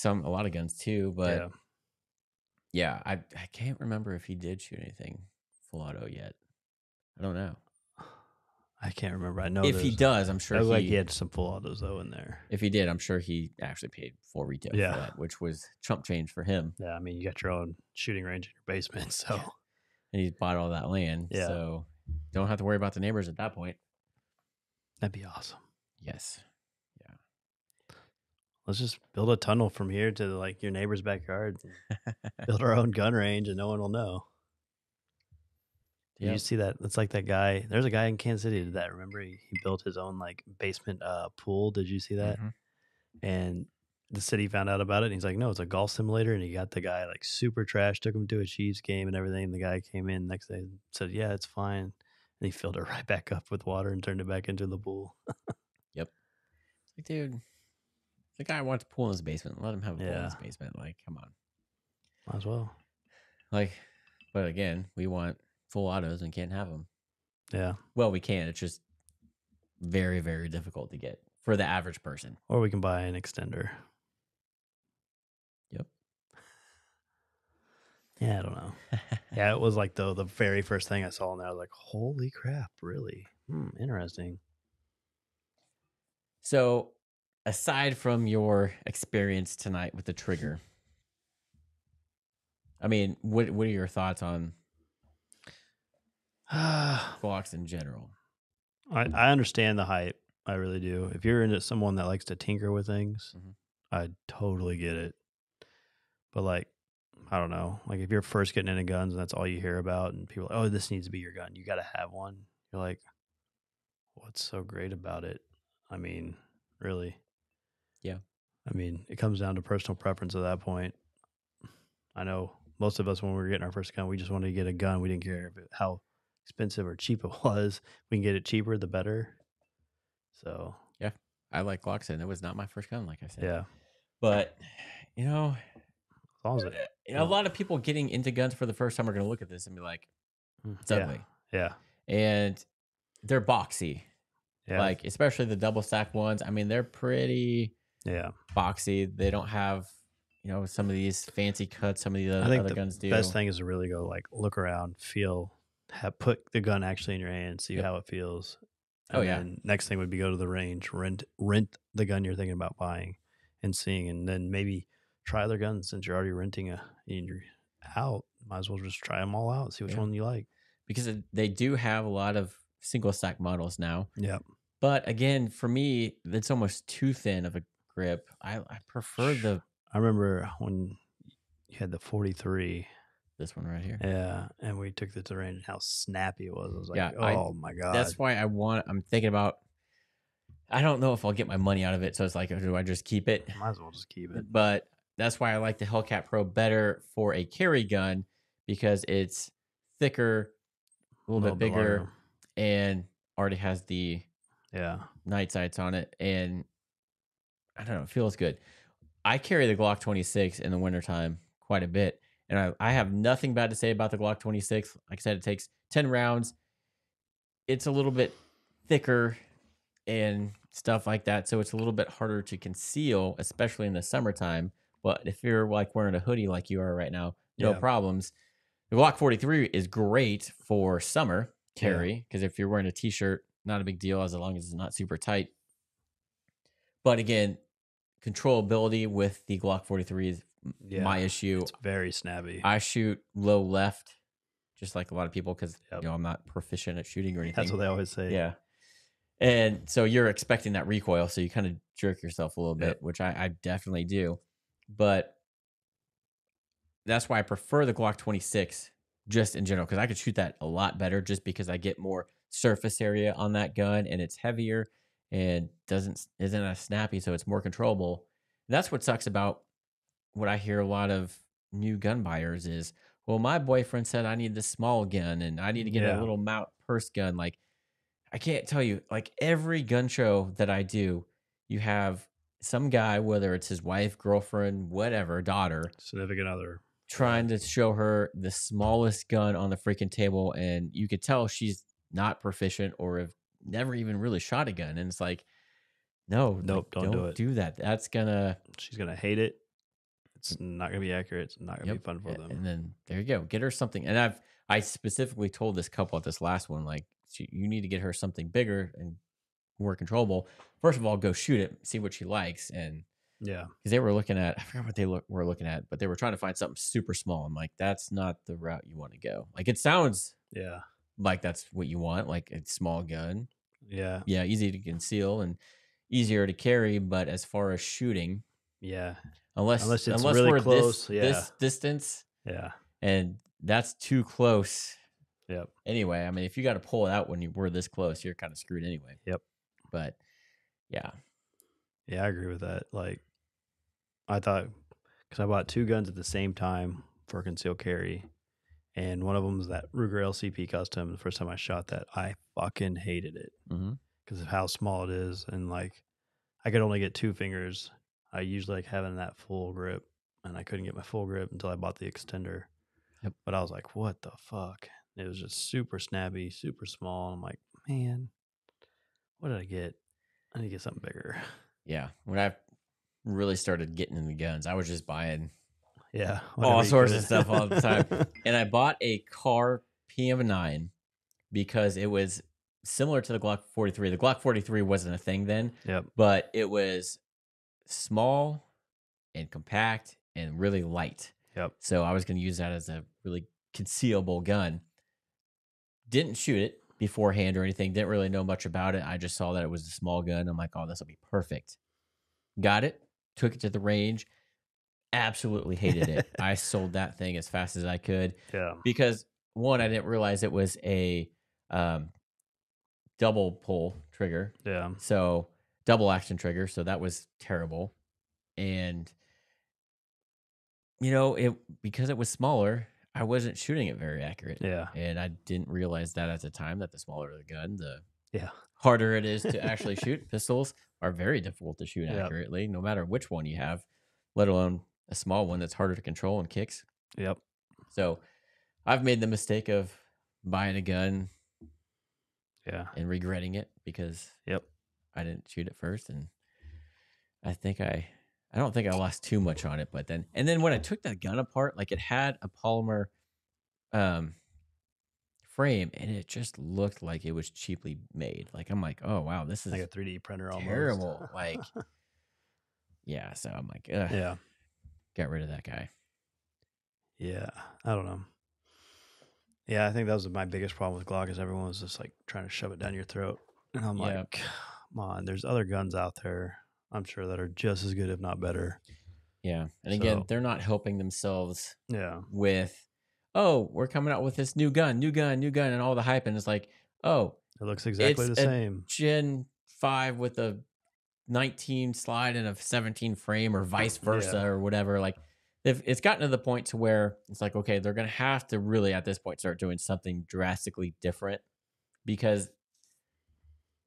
A lot of guns too, but yeah, I can't remember if he did shoot anything full auto yet. I don't know. I can't remember. I know if he does, I'm sure he had some full autos though in there. If he did, I'm sure he actually paid full retail for that, which was chump change for him. Yeah, I mean, you got your own shooting range in your basement, so and he's bought all that land, so don't have to worry about the neighbors at that point. That'd be awesome. Yes. Let's just build a tunnel from here to like your neighbor's backyard. Build our own gun range, and no one will know. Did you see that? It's like that guy. There's a guy in Kansas City that did that. Remember, he built his own like basement pool. Did you see that? Mm-hmm. And the city found out about it. And he's like, no, it's a golf simulator. And he got the guy like super trash. Took him to a Chiefs game and everything. And the guy came in next day and said, yeah, it's fine. And he filled it right back up with water and turned it back into the pool. Yep. Like, dude. The guy wants a pool in his basement. Let him have a pool in his basement. Like, come on. Might as well. Like, but again, we want full autos and can't have them. Yeah. Well, we can. It's just very, very difficult to get for the average person. Or we can buy an extender. Yep. Yeah, I don't know. Yeah, it was like the very first thing I saw in there. I was like, holy crap, really? Interesting. So, aside from your experience tonight with the trigger, I mean, what are your thoughts on Glocks in general? I understand the hype. I really do. If you're into someone that likes to tinker with things, I totally get it. But like, I don't know. Like if you're first getting into guns and that's all you hear about and people are like, oh, this needs to be your gun. You got to have one. You're like, what's so great about it? I mean, really? Yeah. I mean, it comes down to personal preference at that point. I know most of us, when we were getting our first gun, we just wanted to get a gun. We didn't care how expensive or cheap it was. We can get it cheaper, the better. So yeah, I like Glocks, and it was not my first gun, like I said. Yeah. But you know, As long as it. a lot of people getting into guns for the first time are going to look at this and be like, "It's Yeah. ugly," Yeah. and they're boxy. Yeah. Like especially the double stack ones. I mean, they're pretty Yeah. boxy. They don't have some of these fancy cuts. Some of the I think other the guns best do. thing is to really go like look around, feel, put the gun actually in your hand, see Yep. how it feels, Oh and yeah. then next thing would be go to the range, rent the gun you're thinking about buying and seeing, and then maybe try other guns since you're already renting and you're out. Might as well just try them all out, see which Yeah. one you like. Because they do have a lot of single stack models now. Yeah, But again, for me, it's almost too thin of a grip. I prefer I remember when you had the 43. this one right here. Yeah, and we took it to the range and how snappy it was. I was like, Yeah, oh my god. that's why I'm thinking about. I don't know if I'll get my money out of it, so it's like, do I just keep it? Might as well just keep it. But that's why I like the Hellcat Pro better for a carry gun because it's thicker, a little bit bigger, lighter. and already has the Yeah. night sights on it, and I don't know, it feels good. I carry the Glock 26 in the wintertime quite a bit, and I have nothing bad to say about the Glock 26. Like I said, it takes 10 rounds. It's a little bit thicker and stuff like that, so it's a little bit harder to conceal, especially in the summertime. But if you're like wearing a hoodie like you are right now, no Yeah. problems. The Glock 43 is great for summer carry because if you're wearing a t-shirt, not a big deal as long as it's not super tight. But again, controllability with the Glock 43 is my issue. It's very snappy. I shoot low left, just like a lot of people, because Yep. I'm not proficient at shooting or anything. That's what they always say. Yeah. And so you're expecting that recoil, so you kind of jerk yourself a little bit, Yep. which I definitely do. But that's why I prefer the Glock 26 just in general, because I could shoot that a lot better just because I get more surface area on that gun and it's heavier and isn't as snappy, so it's more controllable. That's what sucks about what I hear a lot of new gun buyers is, well, my boyfriend said I need this small gun and I need to get a little mount purse gun. Like, I can't tell you, like every gun show that I do, you have some guy, whether it's his wife, girlfriend, whatever, daughter, Significant other. trying to show her the smallest gun on the freaking table. And you could tell she's not proficient or have never even really shot a gun. And it's like, no, Nope, like, don't do it. do that. That's gonna, She's gonna hate it. It's not gonna be accurate. It's not gonna yep. be fun for them. And then there you go. Get her something. And I specifically told this couple at this last one, like, you need to get her something bigger and more controllable. First of all, go shoot it, see what she likes. And Yeah. because they were looking at, I forgot what they were looking at, but they were trying to find something super small. I'm like, that's not the route you want to go. Like, it sounds like that's what you want, like a small gun. Yeah. Yeah, easy to conceal and easier to carry. But as far as shooting, unless it's really we're close, this distance, Yeah. and that's too close. Yep. Anyway, I mean, if you got to pull it out when you were this close, you're kind of screwed anyway. Yep. But yeah. Yeah, I agree with that. Like, I thought, because I bought two guns at the same time for concealed carry, and one of them was that Ruger LCP custom. The first time I shot that, I fucking hated it because of how small it is, and like, I could only get 2 fingers. I usually like having that full grip, and I couldn't get my full grip until I bought the extender. Yep. But I was like, what the fuck? It was just super snappy, super small. I'm like, man, what did I get? I need to get something bigger. Yeah. When I really started getting into guns, I was just buying all sorts of stuff all the time. And I bought a Car PM9 because it was similar to the Glock 43. The Glock 43 wasn't a thing then, but it was small and compact and really light. So I was going to use that as a really concealable gun. Didn't shoot it beforehand or anything. Didn't really know much about it. I just saw that it was a small gun. I'm like, oh, this will be perfect. Got it. Took it to the range. Absolutely hated it. I sold that thing as fast as I could. Because one, I didn't realize it was a double pull trigger. So double action trigger. So that was terrible. And because it was smaller, I wasn't shooting it very accurate. And I didn't realize that at the time, that the smaller the gun, the harder it is to actually shoot. Pistols are very difficult to shoot Yep. accurately, no matter which one you have, let alone a small one that's harder to control and kicks. Yep. So I've made the mistake of buying a gun Yeah. and regretting it because Yep. I didn't shoot it first. And I don't think I lost too much on it, but then when I took that gun apart, like it had a polymer um frame and it just looked like it was cheaply made. Like I'm like, oh wow, this Like is a 3D printer almost. terrible. Like, yeah, so I'm like, ugh, Yeah. get rid of that guy. Yeah. I don't know. Yeah, I think that was my biggest problem with Glock is everyone was just like trying to shove it down your throat. And I'm Yeah. like, come on, there's other guns out there, I'm sure, that are just as good, if not better. Yeah. And again, So- they're not helping themselves Yeah. with, oh, we're coming out with this new gun, and all the hype. And it's like, oh, It looks exactly it's the a same. Gen 5 with a 19 slide and a 17 frame or vice versa or whatever. Like it's gotten to the point to where it's like, okay, they're going to have to really at this point start doing something drastically different because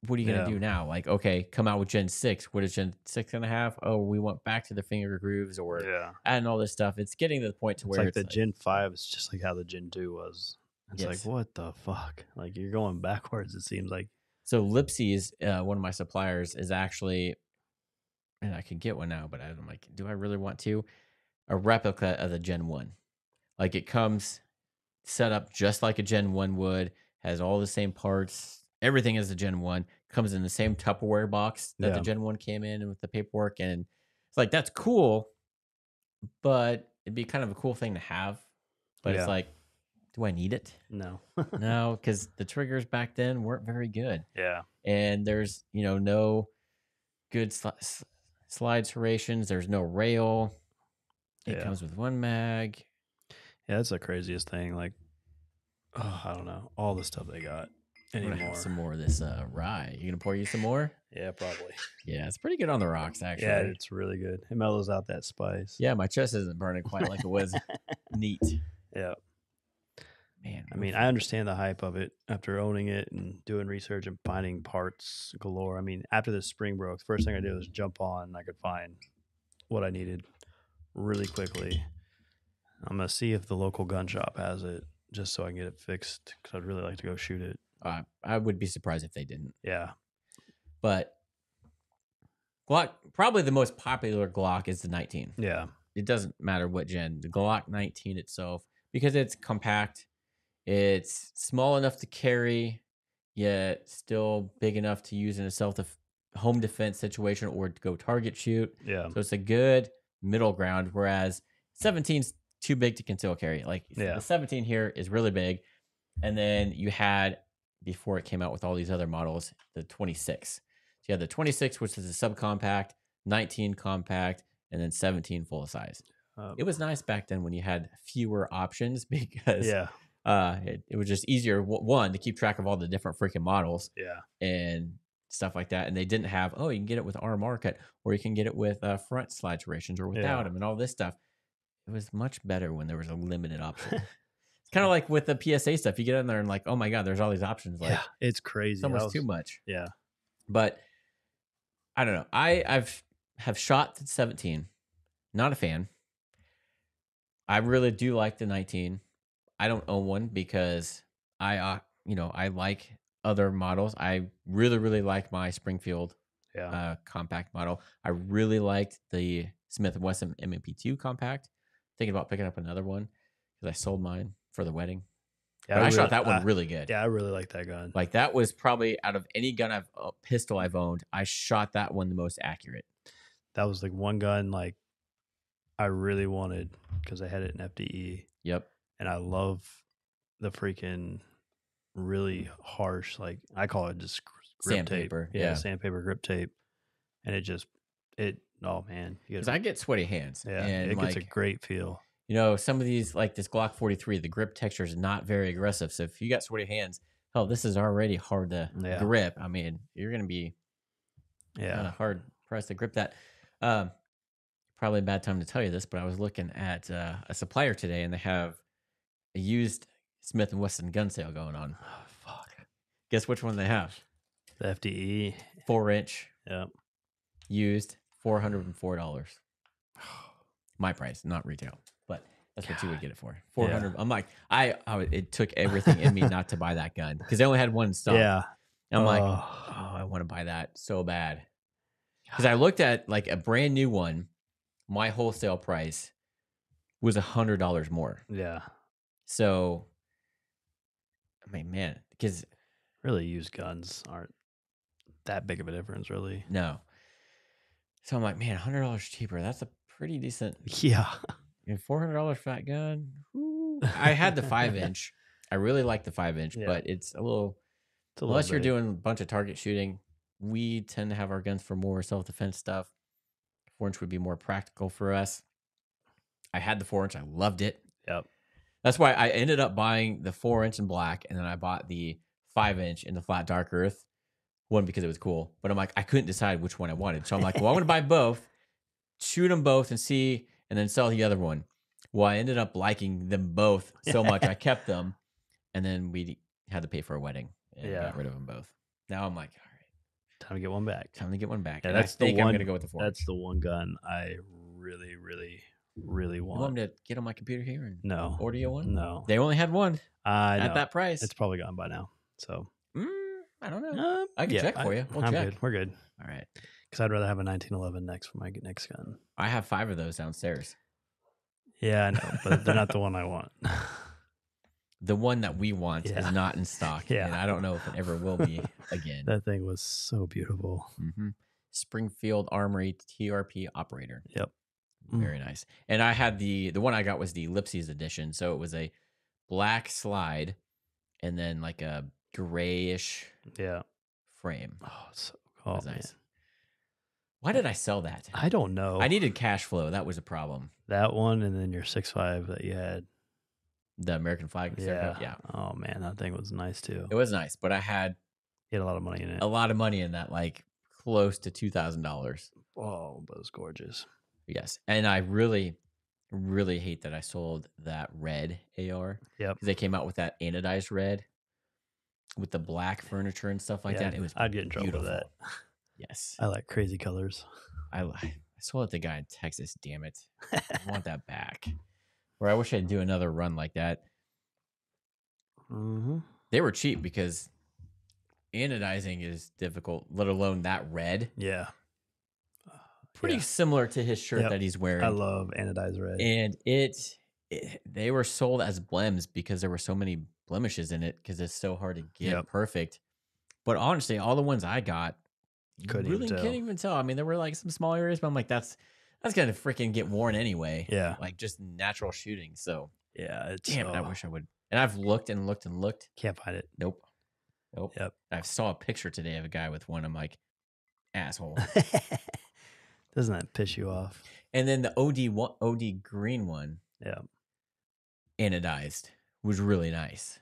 what are you going to do now? Like, okay, come out with Gen 6. What is Gen 6.5? Oh, we went back to the finger grooves or Yeah. adding all this stuff. It's getting to the point to It's where like the Gen 5 is just like how the Gen 2 was. It's like, Yes. what the fuck? Like, you're going backwards, it seems like. So Lipsy's, one of my suppliers, is actually, and I could get one now, but I'm like, do I really want to? A replica of the Gen 1. Like it comes set up just like a Gen 1 would, has all the same parts. Everything is a Gen 1, comes in the same Tupperware box that the Gen 1 came in with the paperwork. And it's like, that's cool, but it'd be kind of a cool thing to have. But it's like, do I need it? No. No, because the triggers back then weren't very good. Yeah. And there's, no good slide serrations. There's no rail. It comes with one mag. Yeah, that's the craziest thing. Like, oh, I don't know. All the stuff they got I'm anymore. gonna have some more of this rye. You gonna pour you some more? Yeah, probably. Yeah, it's pretty good on the rocks, actually. Yeah, it's really good. It mellows out that spice. Yeah, my chest isn't burning quite like it was. Neat. Yeah. Man, I mean, I understand the hype of it after owning it and doing research and finding parts galore. I mean, after the spring broke, the first thing I did was jump on and I could find what I needed really quickly. I'm going to see if the local gun shop has it just so I can get it fixed because I'd really like to go shoot it. I would be surprised if they didn't. Yeah. But Glock, probably the most popular Glock is the 19. Yeah. It doesn't matter what gen. The Glock 19 itself, because it's compact, it's small enough to carry, yet still big enough to use in a home defense situation or to go target shoot. Yeah. So it's a good middle ground, whereas 17's too big to conceal carry. Like the 17 here is really big. And then you had, before it came out with all these other models, the 26. So you had the 26, which is a subcompact, 19 compact, and then 17 full size. It was nice back then when you had fewer options because it was just easier, one, to keep track of all the different freaking models and stuff like that. And they didn't have, you can get it with RMR cut, or you can get it with front slide serrations or without them and all this stuff. It was much better when there was a limited option. It's kind of like with the PSA stuff. You get in there and like, oh my God, there's all these options. Like, it's crazy. It's almost too much. Yeah. But I don't know. I've shot the 17. Not a fan. I really do like the 19. I don't own one because I like other models. I really, really like my Springfield compact model. I really liked the Smith & Wesson MP2 compact. Thinking about picking up another one because I sold mine for the wedding. Yeah, but I shot that one really good. Yeah, I really like that gun. Like that was probably out of any gun pistol I've owned, I shot that one the most accurate. That was like one gun like I really wanted because I had it in FDE. Yep. And I love the freaking really harsh, like I call it just grip sandpaper. Tape. Yeah, sandpaper grip tape. And oh man. Because I get sweaty hands. Yeah, and it gets a great feel. Some of these, like this Glock 43, the grip texture is not very aggressive. So if you got sweaty hands, this is already hard to grip. I mean, you're going to be kind of hard pressed to grip that. Probably a bad time to tell you this, but I was looking at a supplier today, and they have a used Smith & Wesson gun sale going on. Oh, fuck. Guess which one they have? The FDE. 4-inch Yep. used, $404. My price, not retail, but that's what you would get it for. 400. I'm like, it took everything in me not to buy that gun because they only had one in stock. Yeah. I'm like, oh, I want to buy that so bad. Because I looked at like a brand new one, my wholesale price was $100 more. Yeah. So, I mean, man, because really used guns aren't that big of a difference, really. no. So I'm like, man, $100 cheaper. That's a pretty decent. Yeah. And $400 fat gun. Woo. I had the 5-inch. I really like the 5-inch, but it's a little. Unless you're doing a bunch of target shooting, we tend to have our guns for more self-defense stuff. 4-inch would be more practical for us. I had the 4-inch. I loved it. Yep. That's why I ended up buying the 4-inch in black, and then I bought the 5-inch in the flat dark earth. One, because it was cool, but I'm like, I couldn't decide which one I wanted. So I'm like, well, I'm going to buy both, shoot them both and see, and then sell the other one. Well, I ended up liking them both so much. I kept them, and then we had to pay for a wedding and got rid of them both. Now I'm like, all right, time to get one back. Time to get one back. Yeah, and that's I think the one. I'm going to go with the 4-inch. That's the one gun I really, really, really want. You want me to get on my computer here and order you one? No. They only had one at that price. It's probably gone by now. So I don't know. I can check for you. I'm good. We're good. All right. Because I'd rather have a 1911 next for my next gun. I have 5 of those downstairs. Yeah, I know, but they're not the one I want. The one that we want is not in stock. And I don't know if it ever will be again. That thing was so beautiful. Mm-hmm. Springfield Armory TRP operator. Yep. Very nice. And I had the one I got was the Ellipses edition. So it was a black slide and then like a grayish frame. Oh, nice. Man. Why did I sell that? I don't know. I needed cash flow. That was a problem. That one and then your 6.5 that you had. The American flag. Yeah. Oh, man. That thing was nice, too. It was nice, but I had... You had a lot of money in it. A lot of money in that, like close to $2,000. Oh, but it was gorgeous. Yes. And I really, really hate that I sold that red AR. Yep. Because they came out with that anodized red with the black furniture and stuff like that. It was I'd get in trouble with that. Yes. I like crazy colors. I sold it to the guy in Texas, damn it. I want that back. Or I wish I'd do another run like that. Mm-hmm. They were cheap because anodizing is difficult, let alone that red. Yeah. Pretty similar to his shirt that he's wearing. I love anodized red. And they were sold as blems because there were so many blemishes in it because it's so hard to get perfect. But honestly, all the ones I got, can't even tell. I mean, there were like some small areas, but I'm like, that's gonna freaking get worn anyway. Yeah. Like just natural shooting. So yeah, damn it, I wish I would. And I've looked and looked and looked. Can't find it. Nope. Yep. I saw a picture today of a guy with one. I'm like, asshole. Doesn't that piss you off? And then the OD green one, anodized, was really nice.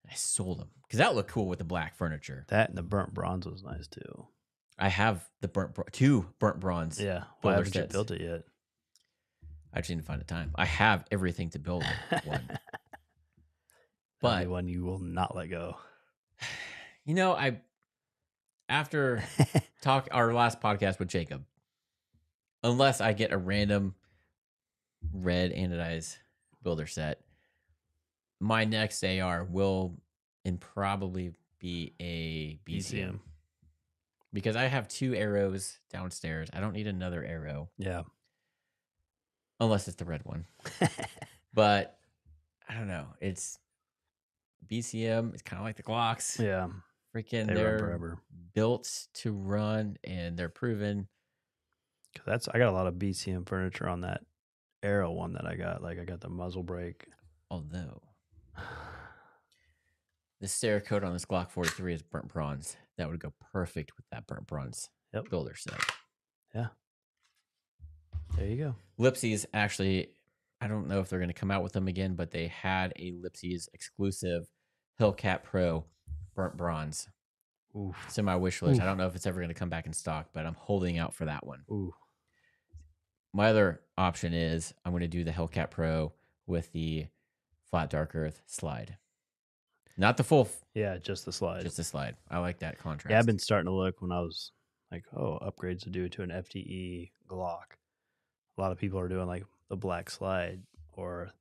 I sold them because that looked cool with the black furniture. That and the burnt bronze was nice too. I have the two burnt bronze. Yeah, well, I haven't built it yet. I just need to find the time. I have everything to build one, but one you will not let go. You know, after our last podcast with Jacob, unless I get a random red anodized builder set, my next AR will probably be a BCM. Because I have 2 arrows downstairs. I don't need another arrow. Yeah. Unless it's the red one. But I don't know. It's BCM. It's kind of like the Glocks. Yeah. Freaking they're built to run and they're proven. I got a lot of BCM furniture on that arrow one that I got. Like I got the muzzle brake. Although the Cerakote on this Glock 43 is burnt bronze. That would go perfect with that burnt bronze builder set. Yeah. There you go. Ellipses, actually, I don't know if they're going to come out with them again, but they had a Ellipses exclusive Hellcat Pro burnt bronze. Oof. It's in my wish list. I don't know if it's ever going to come back in stock, but I'm holding out for that one. Ooh. My other option is I'm going to do the Hellcat Pro with the flat dark earth slide. Not the full, Yeah, just the slide. just the slide. I like that contrast. Yeah, I've been starting to look when I was like, oh, upgrades to do to an FTE Glock. A lot of people are doing like the black slide, or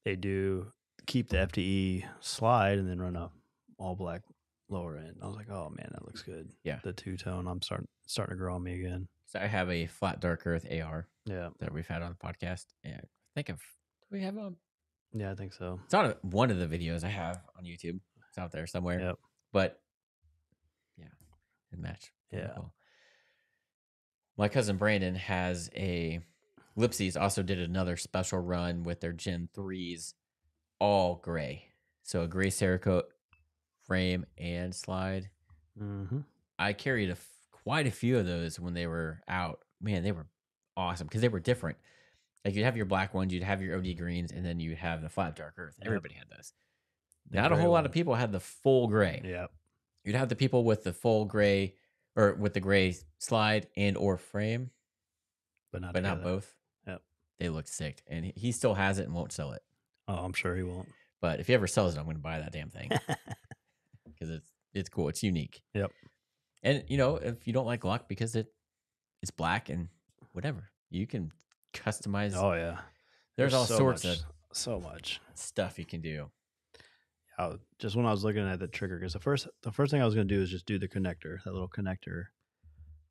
they do keep the FTE slide and then run a all black lower end. I was like, oh man, that looks good. Yeah. The two tone, I'm starting to grow on me again. So I have a flat dark earth AR Yeah, that we've had on the podcast. And I think do we have a? yeah, I think so. It's on one of the videos I have on YouTube. It's out there somewhere. Yep. But yeah, it matched. Yeah. Cool. My cousin Brandon has a Lipsies also did another special run with their Gen 3s, all gray. So a gray Cerakote frame and slide. Mm-hmm. I carried quite a few of those when they were out. Man, they were awesome because they were different. Like you'd have your black ones, you'd have your OD greens, and then you have the flat dark earth. Everybody had those. Not a whole lot of people had the full gray. Yeah. You'd have the people with the full gray or with the gray slide and or frame, but not both. Yep. They looked sick, and he still has it and won't sell it. Oh, I'm sure he won't. But if he ever sells it, I'm going to buy that damn thing because it's cool. It's unique. Yep. And if you don't like Glock because it's black and whatever, you can customize. Oh yeah. There's all sorts of so much stuff you can do. Just when I was looking at the trigger, because the first thing I was going to do is just do the connector, that little connector,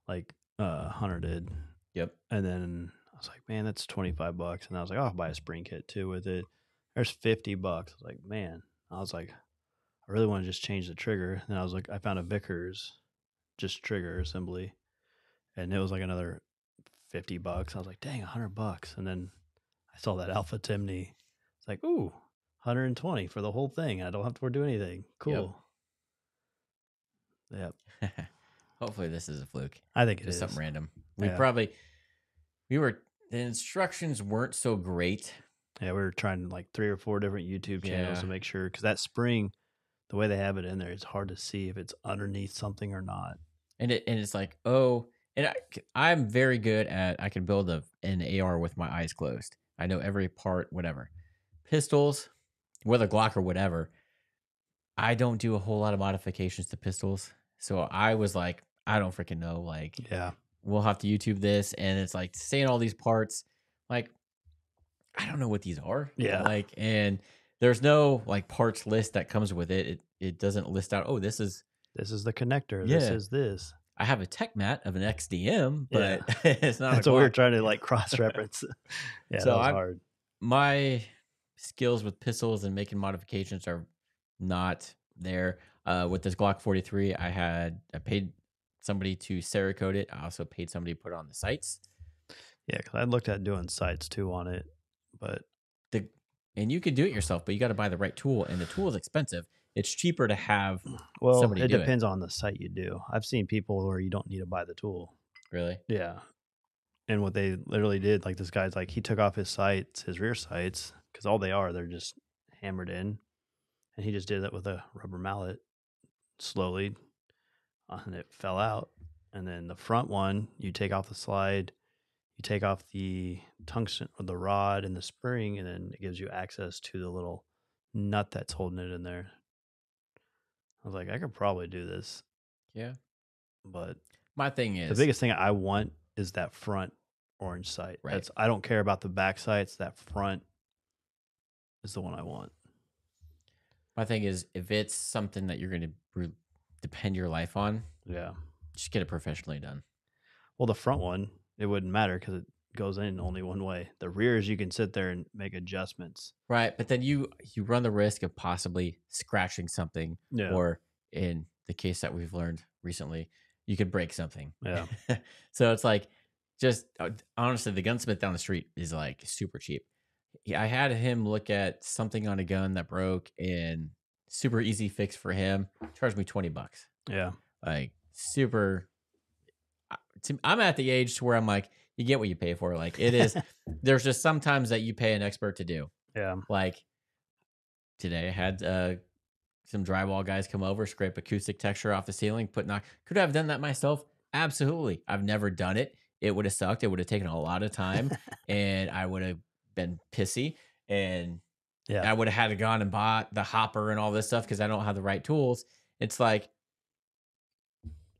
like Hunter did. Yep. And then I was like, man, that's $25. And I was like, oh, I'll buy a spring kit too with it. There's $50. I was like, man. I was like, I really want to just change the trigger. And I was like, I found a Vickers just trigger assembly, and it was like another $50. I was like, dang, $100. And then I saw that Alpha Timney. It's like, ooh, 120 for the whole thing. I don't have to do anything. Cool. Yep. Hopefully this is a fluke. I think just it is something random. Yeah. The instructions weren't so great. Yeah, we were trying like 3 or 4 different YouTube channels to make sure, because that spring, the way they have it in there, it's hard to see if it's underneath something or not. And it's like, I'm very good at, I can build an AR with my eyes closed. I know every part, whatever. Pistols, whether Glock or whatever, I don't do a whole lot of modifications to pistols. So I was like, I don't freaking know. Like, we'll have to YouTube this. And it's like saying all these parts, like, I don't know what these are. Yeah. Like, and there's no like parts list that comes with it. It doesn't list out, oh, this is the connector. Yeah. This is this. I have a tech mat of an XDM, but it's not. That's what we were trying to like cross reference. Yeah, so that was hard. My skills with pistols and making modifications are not there. With this Glock 43, I paid somebody to Cerakote it. I also paid somebody to put it on the sights. Yeah, because I looked at doing sights too on it, but and you could do it yourself, but you got to buy the right tool, and the tool is expensive. It's cheaper to have somebody it do depends on the sight you do. I've seen people where you don't need to buy the tool. Really? Yeah. And what they literally did, like this guy's like, he took off his sights, his rear sights, because all they're just hammered in. And he just did that with a rubber mallet slowly, and it fell out. And then the front one, you take off the slide, you take off the tungsten or the rod and the spring, and then it gives you access to the little nut that's holding it in there. I was like, I could probably do this. Yeah. But my thing is, the biggest thing I want is that front orange sight. Right. I don't care about the back sights. That front is the one I want. My thing is, if it's something that you're going to depend your life on, just get it professionally done. Well, the front one, it wouldn't matter because it goes in only one way. The rears, you can sit there and make adjustments. Right, but then you run the risk of possibly scratching something, or in the case that we've learned recently, you could break something. Yeah. So it's like, just honestly, the gunsmith down the street is like super cheap. I had him look at something on a gun that broke, and super easy fix for him. Charged me $20. Yeah, like super. I'm at the age to where I'm like, you get what you pay for. Like it is. There's just sometimes that you pay an expert to do. Yeah. Like today, I had some drywall guys come over, scrape acoustic texture off the ceiling, could I have done that myself? Absolutely. I've never done it. It would have sucked. It would have taken a lot of time, and I would have been pissy. And Yeah. I would have had to gone and bought the hopper and all this stuff because I don't have the right tools. It's like,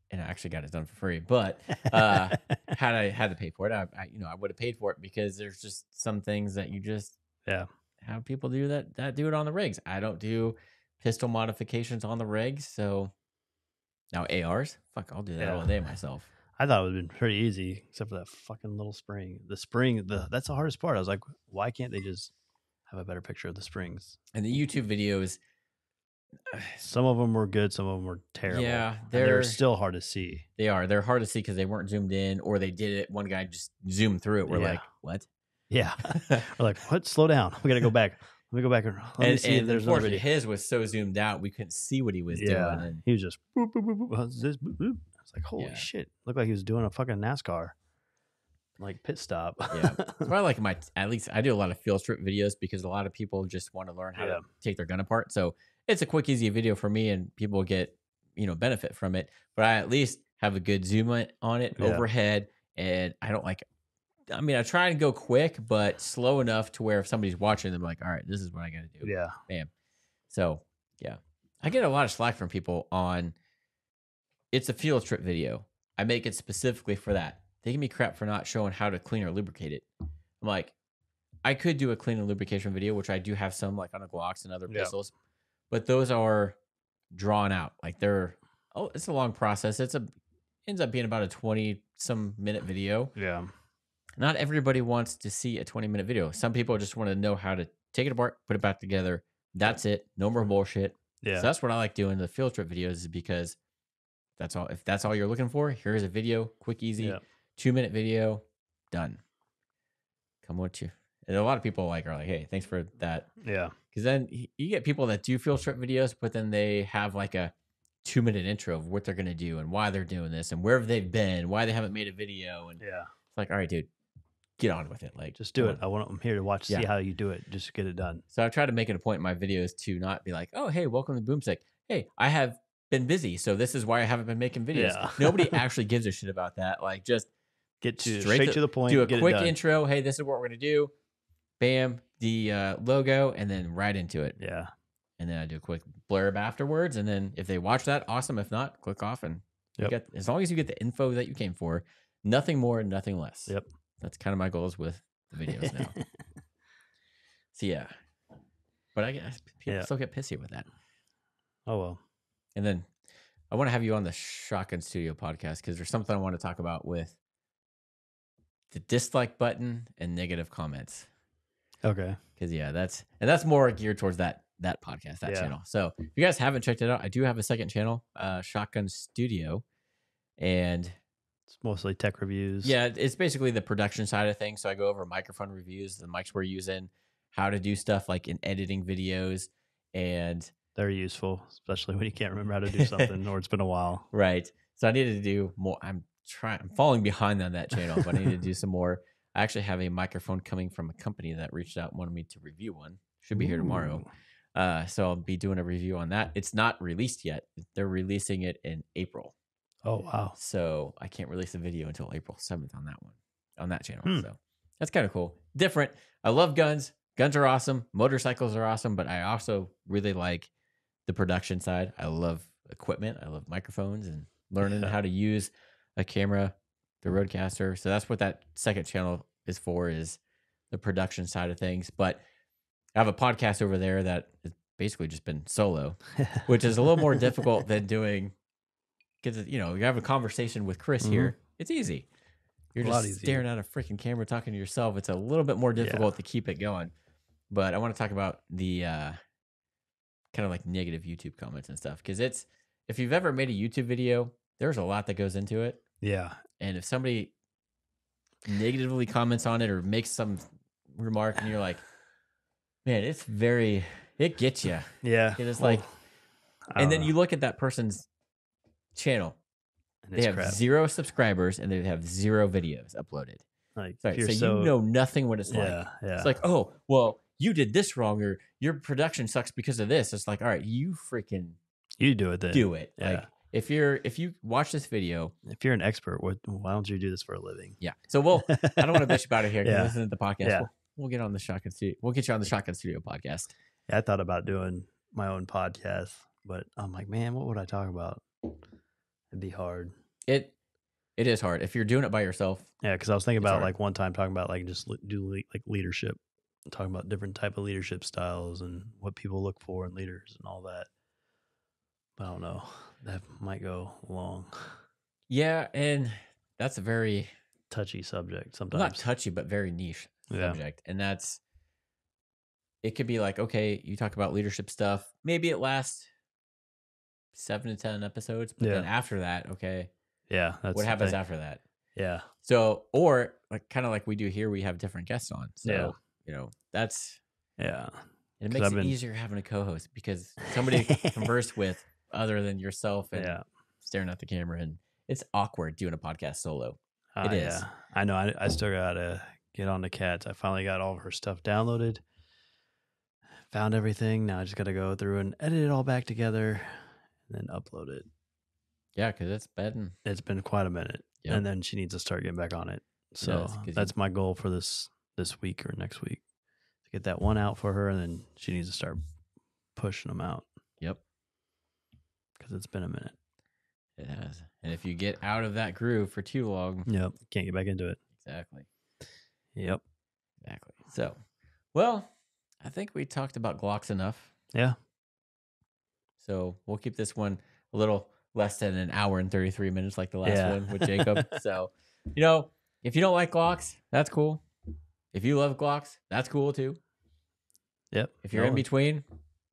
and I actually got it done for free, but had I had to pay for it, I would have paid for it because there's just some things that you just Yeah. have people do that do it on the rigs. I don't do pistol modifications on the rigs, so now ARs, fuck, I'll do that all day myself. I thought it would have been pretty easy, except for that fucking little spring. The spring, that's the hardest part. I was like, why can't they just have a better picture of the springs? And the YouTube videos, some of them were good, some of them were terrible. Yeah, they're still hard to see. They are. They're hard to see because they weren't zoomed in, or they did it. One guy just zoomed through it. We're like, what? Yeah, we're like, what? Slow down. We got to go back. Let me go back and let me see if there's no video. His was so zoomed out, we couldn't see what he was doing. And he was just boop, boop, boop, boop. How's this? Boop, boop. I was like, holy shit! Looked like he was doing a fucking NASCAR, like pit stop. Yeah, so I like at least I do a lot of field trip videos because a lot of people just want to learn how to take their gun apart. So it's a quick, easy video for me, and people get benefit from it. But I at least have a good zoom on it overhead, and I don't like. I mean, I try and go quick, but slow enough to where if somebody's watching, they're like, all right, this is what I got to do. Yeah. Bam. So, yeah. I get a lot of slack from people on, it's a field trip video. I make it specifically for that. They give me crap for not showing how to clean or lubricate it. I'm like, I could do a clean and lubrication video, which I do have some like on the Glocks and other pistols, but those are drawn out. Like it's a long process. Ends up being about a 20-some minute video. Yeah. Not everybody wants to see a 20-minute video. Some people just want to know how to take it apart, put it back together. That's it. No more bullshit. Yeah. So that's what I like doing the field trip videos is because that's all. If that's all you're looking for, here's a video, quick, easy, 2-minute video, done. Come with you. And a lot of people are like, hey, thanks for that. Yeah. Because then you get people that do field trip videos, but then they have like a 2-minute intro of what they're going to do and why they're doing this and where they've been, why they haven't made a video. And it's like, all right, dude. Get on with it. Like, just do it. I'm here to watch, see how you do it. Just get it done. So I try to make it a point in my videos to not be like, oh, hey, welcome to Boomstick. Hey, I have been busy, so this is why I haven't been making videos. Yeah. Nobody actually gives a shit about that. Like, just get straight to the point. Do a quick intro. Hey, this is what we're gonna do. Bam, the logo, and then right into it. Yeah. And then I do a quick blurb afterwards, and then if they watch that, awesome. If not, click off, and you get, as long as you get the info that you came for, nothing more, nothing less. Yep. That's kind of my goals with the videos now. So yeah, but I guess people still get pissy with that. Oh well. And then I want to have you on the Shotgun Studio podcast because there's something I want to talk about with the dislike button and negative comments. Okay. Because that's more geared towards that podcast, that channel. So if you guys haven't checked it out, I do have a second channel, Shotgun Studio, and it's mostly tech reviews. Yeah, it's basically the production side of things. So I go over microphone reviews, the mics we're using, how to do stuff like in editing videos, and they're useful, especially when you can't remember how to do something or it's been a while. Right. So I needed to do more. I'm falling behind on that channel, but I need to do some more. I actually have a microphone coming from a company that reached out and wanted me to review one. Should be here tomorrow. So I'll be doing a review on that. It's not released yet. They're releasing it in April. Oh, wow. So I can't release a video until April 7th on that one, on that channel. So that's kind of cool. Different. I love guns. Guns are awesome. Motorcycles are awesome, but I also really like the production side. I love equipment. I love microphones and learning how to use a camera, the Rodecaster. So that's what that second channel is for, is the production side of things. But I have a podcast over there that has basically just been solo, which is a little more difficult than doing. Because, you have a conversation with Chris here. It's easy. You're just staring at a freaking camera talking to yourself. It's a little bit more difficult to keep it going. But I want to talk about the kind of like negative YouTube comments and stuff. Because if you've ever made a YouTube video, there's a lot that goes into it. Yeah. And if somebody negatively comments on it or makes some remark and you're like, man, it gets you. Yeah. And it's like, and then you look at that person's channel, they have 0 subscribers and they have 0 videos uploaded. Like, so you know nothing what it's like. Yeah. It's like, oh, well, you did this wrong, or your production sucks because of this. It's like, all right, you do it then. Do it. Yeah. Like, if you watch this video, if you're an expert, why don't you do this for a living? Yeah. So I don't want to bitch about it here because this isn't the podcast. we'll get on the Shotgun Studio. We'll get you on the Shotgun Studio podcast. Yeah, I thought about doing my own podcast, but I'm like, man, what would I talk about? It'd be hard. It is hard if you're doing it by yourself. Yeah, because I was thinking It's about hard. like one time talking about like just like leadership, talking about different type of leadership styles and what people look for in leaders and all that. But I don't know. That might go long. Yeah, and that's a very Touchy subject well, sometimes. not touchy, but very niche subject. And that's it could be like, okay, you talk about leadership stuff. Maybe it lasts 7 to 10 episodes, but then after that, okay. Yeah, that's what happens after that? Yeah. So, or like kind of like we do here, we have different guests on. So, that's and it makes it easier having a co-host because somebody to converse with other than yourself and staring at the camera, and it's awkward doing a podcast solo. It is. Yeah. I know. I still gotta get on the Cats. I finally got all of her stuff downloaded, found everything. Now I just gotta go through and edit it all back together and then upload it. Yeah, because it's been quite a minute. Yep. And then she needs to start getting back on it. So that's my goal for this week or next week, to get that one out for her, and then she needs to start pushing them out. Yep. Because it's been a minute. It has. And if you get out of that groove for too long, can't get back into it. Exactly. Yep. Exactly. So, well, I think we talked about Glocks enough. Yeah. So we'll keep this one a little less than an hour and 33 minutes like the last one with Jacob. So, if you don't like Glocks, that's cool. If you love Glocks, that's cool too. Yep. If you're in between,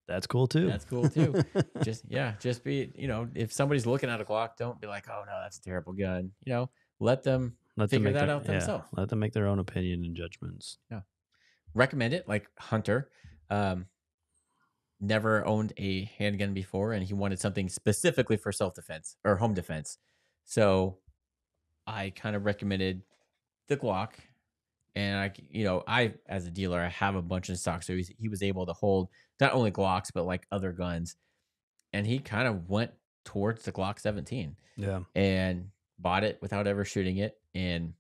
that's cool too. That's cool too. just be, if somebody's looking at a Glock, don't be like, oh no, that's a terrible gun. Let them figure that out themselves. Let them make their own opinion and judgments. Yeah. Recommend it, like Hunter. Never owned a handgun before, and he wanted something specifically for self-defense or home defense. So I kind of recommended the Glock, and I as a dealer, I have a bunch in stock. So he was able to hold not only Glocks, but like other guns. And he kind of went towards the Glock 17. Yeah. And bought it without ever shooting it and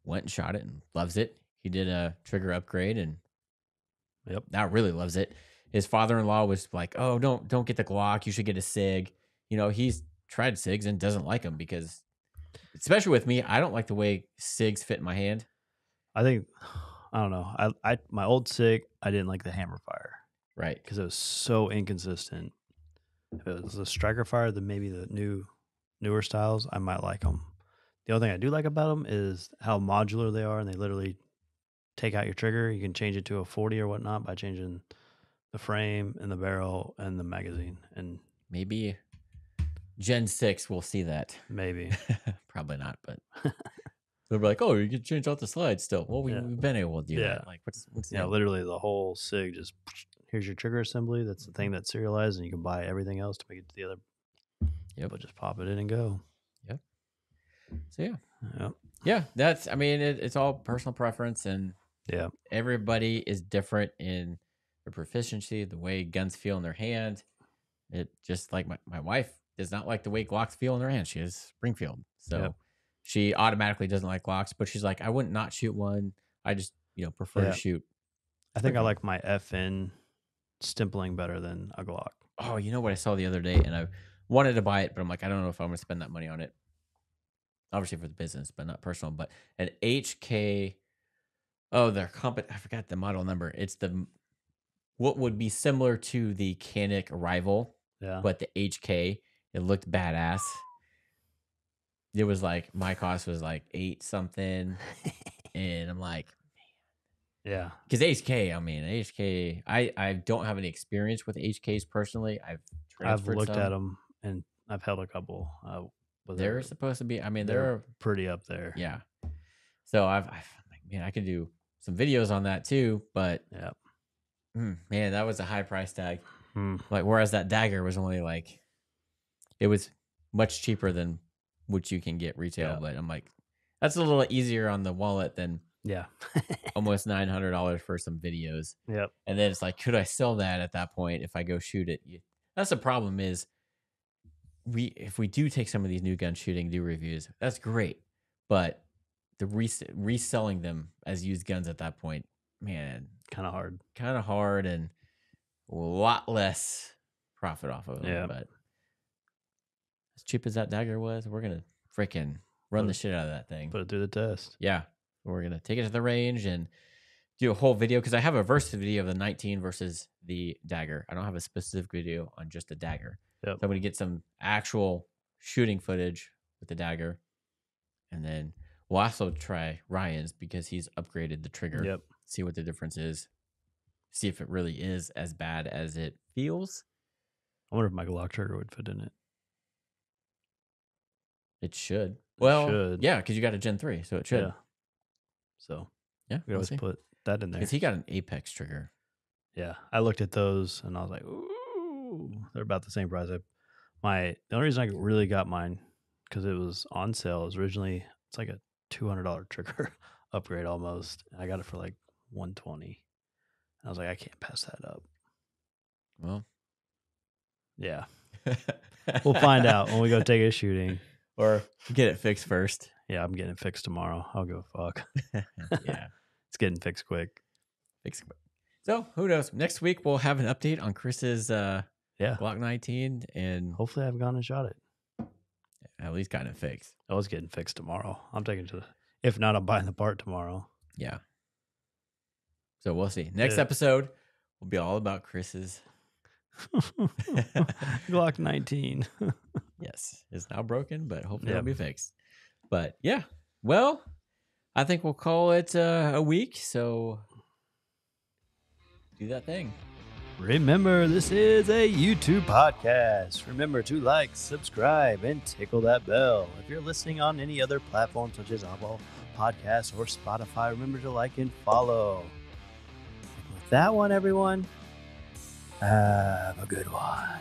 went and shot it and loves it. He did a trigger upgrade and now really loves it. His father-in-law was like, "Oh, don't get the Glock. You should get a SIG." He's tried SIGs and doesn't like them because, especially with me, I don't like the way SIGs fit in my hand. I don't know. I my old SIG, I didn't like the hammer fire. Right. Because it was so inconsistent. If it was a striker fire, then maybe the newer styles, I might like them. The only thing I do like about them is how modular they are, and they literally take out your trigger. You can change it to a 40 or whatnot by changing the frame and the barrel and the magazine. And maybe Gen 6 will see that. Maybe. Probably not, but they'll be like, "Oh, you can change out the slides still." Well, we've been able to do that. Like, what's literally the whole SIG, just here's your trigger assembly. That's the thing that's serialized, and you can buy everything else to make it to the other. But just pop it in and go. Yep. So yeah, that's. I mean, it's all personal preference, and everybody is different in their proficiency, the way guns feel in their hand. It just like my wife does not like the way Glocks feel in her hand. She has Springfield, so she automatically doesn't like Glocks. But she's like, I wouldn't not shoot one. I just prefer to shoot. I think I like my FN stimpling better than a Glock. Oh, you know what I saw the other day, and I wanted to buy it, but I'm like, I don't know if I'm going to spend that money on it. Obviously for the business, but not personal. But an HK. Oh, their I forgot the model number. It's what would be similar to the Canik Rival, but the HK. It looked badass. It was like my cost was like 8 something, and I'm like, man. Because HK, I mean HK. I don't have any experience with HKs personally. I've looked at them and I've held a couple. They're supposed to be. I mean, they're pretty up there. Yeah. So I'm like, man, I could do some videos on that too, but man, that was a high price tag. Like, whereas that dagger was only like, it was much cheaper than what you can get retail. But I'm like, that's a little easier on the wallet than almost $900 for some videos. Yep. And then it's like, could I sell that at that point if I go shoot it? That's the problem is if we do take some of these new gun shooting, do reviews, that's great. But the reselling them as used guns at that point man, Kind of hard. and a lot less profit off of them. Yeah. But as cheap as that dagger was, we're gonna freaking run the shit out of that thing. Put it through the test. Yeah, we're gonna take it to the range and do a whole video, because I have a versus video of the 19 versus the dagger. I don't have a specific video on just the dagger. Yep. So I'm gonna get some actual shooting footage with the dagger, and then we'll also try Ryan's because he's upgraded the trigger. Yep. See what the difference is. See if it really is as bad as it feels. I wonder if my Glock trigger would fit in it. It should. Well, should. yeah, because you got a Gen 3, so it should. Yeah. So Yeah, we always put that in there. Because he got an Apex trigger. Yeah, I looked at those and I was like, ooh, they're about the same price. The only reason I really got mine because it was on sale. It was originally, it's like a $200 trigger upgrade almost. I got it for like $120. And I was like, I can't pass that up. Well, yeah, we'll find out when we go take it shooting, or get it fixed first. Yeah, I'm getting it fixed tomorrow. I'll give a fuck. Yeah, it's getting fixed quick. So who knows? Next week we'll have an update on Chris's yeah Glock 19, and hopefully I've gone and shot it. At least gotten it fixed. I was getting fixed tomorrow. I'm taking it to the. If not, I'm buying the part tomorrow. Yeah. So we'll see. Next episode will be all about Chris's Glock 19. Yes, it's now broken, but hopefully it'll be fixed. But yeah, well, I think we'll call it a week. So do that thing. Remember, this is a YouTube podcast. Remember to like, subscribe, and tickle that bell. If you're listening on any other platform such as Apple Podcasts or Spotify, remember to like and follow. And with that one, everyone, have a good one.